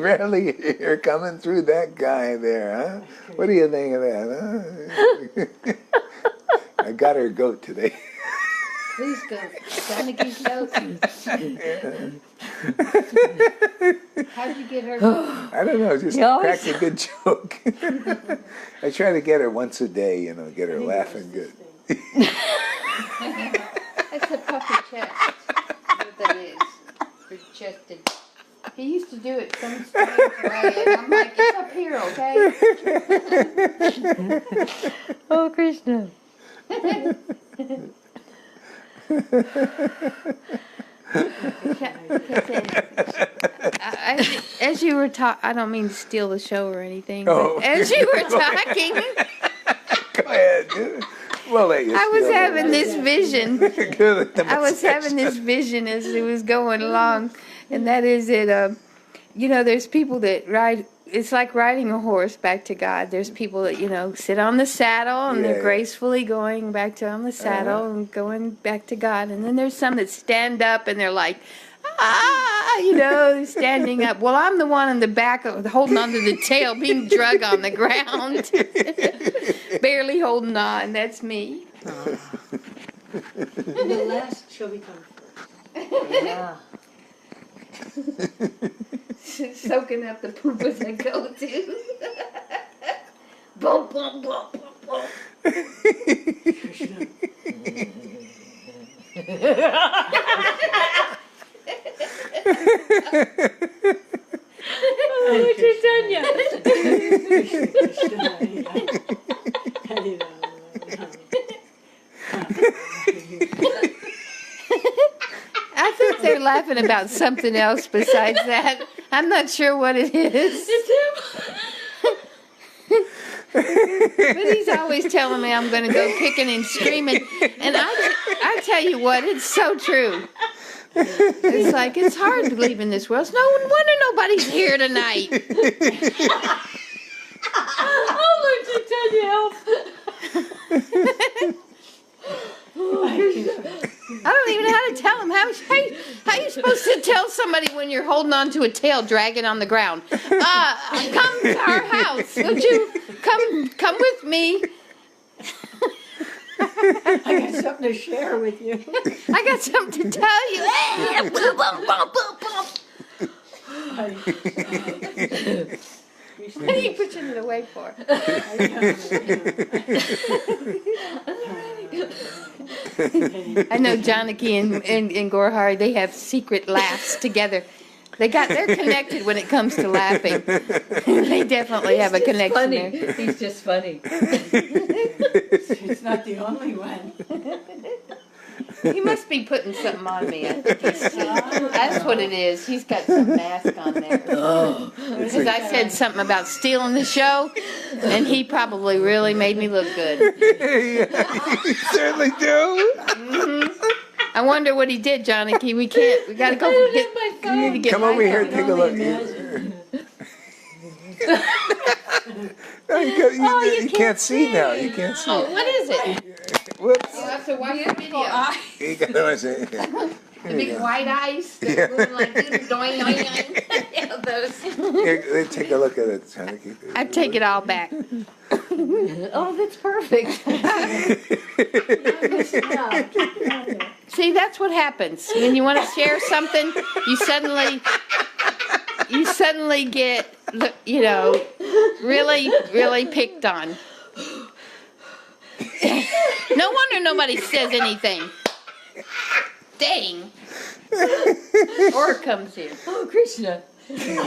[SPEAKER 3] rarely hear coming through that guy there, huh? What do you think of that, huh? I got her goat today.
[SPEAKER 1] Please go. Janaki's goat. How'd you get her goat?
[SPEAKER 3] I don't know, just cracked a good joke. I try to get her once a day, get her laughing good.
[SPEAKER 1] That's a puffy chest. What that is. For chested. He used to do it some strange way, and I'm like, it's up here, okay?
[SPEAKER 2] Oh, Krishna.
[SPEAKER 1] As you were talking, I don't mean to steal the show or anything,
[SPEAKER 3] Oh.
[SPEAKER 1] but as you were talking,
[SPEAKER 3] Go ahead, dude. We'll let you
[SPEAKER 1] I was
[SPEAKER 3] steal
[SPEAKER 1] having
[SPEAKER 3] it.
[SPEAKER 1] this vision.
[SPEAKER 3] Good.
[SPEAKER 1] I was having this vision as it was going along, and that is that, there's people that ride it's like riding a horse back to God. There's people that, sit on the saddle and they're gracefully going back to on the saddle and going back to God. And then there's some that stand up and they're like, standing up. Well, I'm the one in the back holding onto the tail, being drug on the ground. Barely holding on. That's me.
[SPEAKER 4] The last shall become first.
[SPEAKER 2] Yeah.
[SPEAKER 1] Soaking up the poop as I go too. Boom, boom, boom, boom, boom.
[SPEAKER 2] Lord Chaitanya.
[SPEAKER 1] I think they're laughing about something else besides that. I'm not sure what it is. But he's always telling me I'm going to go kicking and screaming. And I tell you what, it's so true. It's like, it's hard to believe in this world. It's no wonder nobody's here tonight.
[SPEAKER 2] Oh, Lord Chaitanya, help.
[SPEAKER 1] I don't even know how to tell him. How are you supposed to tell somebody when you're holding on to a tail, dragging on the ground? Come to our house. Would you come with me?
[SPEAKER 4] I got something to share with you.
[SPEAKER 1] I got something to tell you. What are you pushing it away for? I know Janaki and Gaurahari, they have secret laughs together. They're connected when it comes to laughing. They definitely have a connection
[SPEAKER 2] Funny.
[SPEAKER 1] there.
[SPEAKER 2] He's just funny.
[SPEAKER 4] It's not the only one.
[SPEAKER 1] He must be putting something on me. I think that's what it is. He's got some mask on there. Because I said something about stealing the show, and he probably really made me look good.
[SPEAKER 3] Yeah, you certainly do.
[SPEAKER 1] Mm-hmm. I wonder what he did, Janaki. We gotta go get my phone. You need to get
[SPEAKER 3] Come
[SPEAKER 1] my
[SPEAKER 3] over here
[SPEAKER 1] phone.
[SPEAKER 3] and take a look. You can't see now. You can't see.
[SPEAKER 1] Oh, what is it?
[SPEAKER 3] Whoops.
[SPEAKER 1] You'll have to watch the video.
[SPEAKER 3] You gotta watch it.
[SPEAKER 1] The big white eyes that move like doing, doing, doing. Yeah, those.
[SPEAKER 3] Here, take a look at it, Chanting.
[SPEAKER 1] I take it all back.
[SPEAKER 2] Oh, that's perfect.
[SPEAKER 1] See, that's what happens when you want to share something. You suddenly get, really, really picked on. No wonder nobody says anything. Dang. Or comes here.
[SPEAKER 2] Oh, Krishna.
[SPEAKER 1] Put them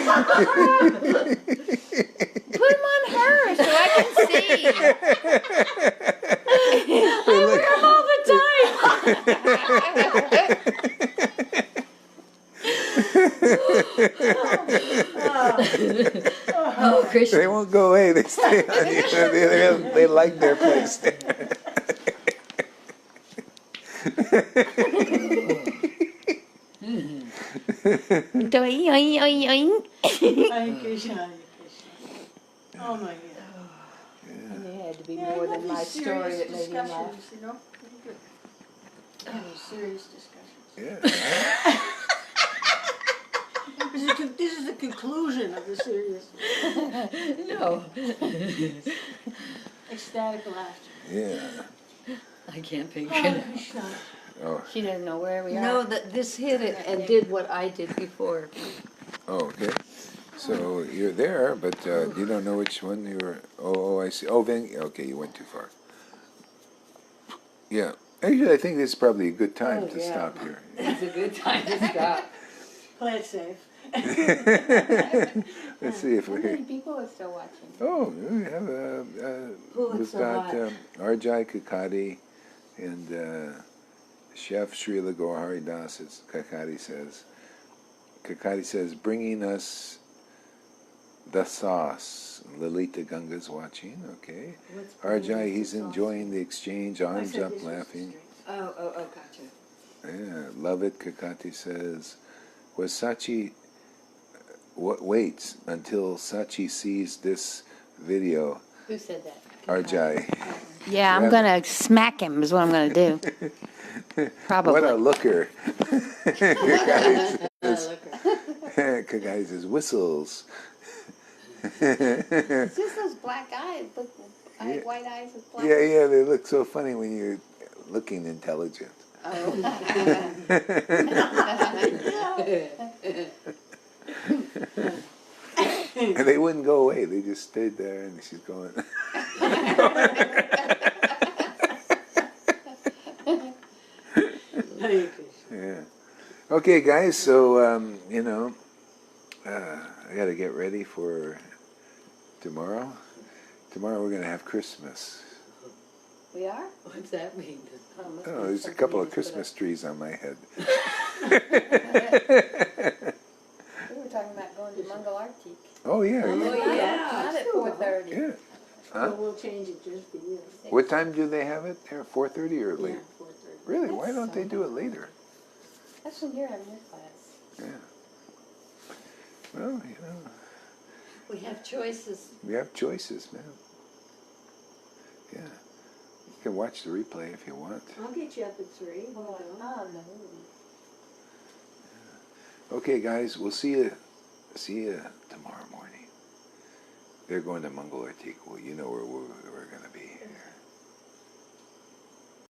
[SPEAKER 1] on her so I can see.
[SPEAKER 2] I wear them all the time. Oh, Krishna.
[SPEAKER 3] They won't go away. They stay on you. They like their place there.
[SPEAKER 1] Doing, oing, oing, oing.
[SPEAKER 4] Hare Krishna, Hare Krishna. Oh my God.
[SPEAKER 1] And there had to be more than my story that made him laugh.
[SPEAKER 4] You know, pretty good. Serious discussions.
[SPEAKER 3] Yeah.
[SPEAKER 4] This is the conclusion of the serious.
[SPEAKER 2] No.
[SPEAKER 4] Ecstatic laughter.
[SPEAKER 3] Yeah.
[SPEAKER 2] I can't picture
[SPEAKER 4] Hare
[SPEAKER 2] it.
[SPEAKER 4] Krishna.
[SPEAKER 3] Oh.
[SPEAKER 1] She doesn't know where we are.
[SPEAKER 2] No, this hit it and did what I did before.
[SPEAKER 3] Oh, okay. So you're there, but you don't know which one you were. Oh, I see. Oh, okay, you went too far. Yeah. Actually, I think this is probably a good time to stop here.
[SPEAKER 2] It's a good time to stop.
[SPEAKER 4] Play it safe.
[SPEAKER 3] Let's see if
[SPEAKER 1] How
[SPEAKER 3] we're
[SPEAKER 1] many
[SPEAKER 3] here.
[SPEAKER 1] people are still watching?
[SPEAKER 3] Oh, we have we've got Arjai Kakadi and Chef Srila Gaurahari Das, as Kakadi says. Kakadi says, bringing us the sauce. Lalita Ganga's watching, okay. Arjai, he's enjoying the exchange, arms up, laughing.
[SPEAKER 2] Oh, gotcha.
[SPEAKER 3] Yeah, love it, Kakati says. Was Sachi waits until Sachi sees this video.
[SPEAKER 1] Who said that?
[SPEAKER 3] Arjai.
[SPEAKER 1] Yeah, I'm gonna smack him. Is what I'm gonna do. Probably.
[SPEAKER 3] What a looker.
[SPEAKER 4] Look,
[SPEAKER 3] Kagai says whistles.
[SPEAKER 1] It's just those black eyes, white eyes with black.
[SPEAKER 3] Yeah, they look so funny when you're looking intelligent.
[SPEAKER 1] Oh.
[SPEAKER 3] And they wouldn't go away. They just stayed there, and she's going. Yeah. Okay, guys. So I got to get ready for tomorrow. Tomorrow we're going to have Christmas.
[SPEAKER 1] We are?
[SPEAKER 4] what's that mean?
[SPEAKER 3] Oh, there's a couple of Christmas trees on my head.
[SPEAKER 1] We were talking about going to Mangal Arctic.
[SPEAKER 3] Oh yeah.
[SPEAKER 1] Not at 4:30.
[SPEAKER 3] Yeah. Huh?
[SPEAKER 4] So we'll change it just for you.
[SPEAKER 3] What time do they have it there? 4:30 or
[SPEAKER 4] Yeah,
[SPEAKER 3] later?
[SPEAKER 4] 4:30.
[SPEAKER 3] Really? Why don't they do it later?
[SPEAKER 1] That's when you're having your class.
[SPEAKER 3] Yeah. Well,
[SPEAKER 2] We have choices.
[SPEAKER 3] we have choices, man. Yeah. You can watch the replay if you want.
[SPEAKER 4] I'll get you up at 3.
[SPEAKER 1] Oh, no.
[SPEAKER 3] Okay, guys, we'll see you tomorrow morning. They're going to Mangal Artik. Well, you know where we're going to be here.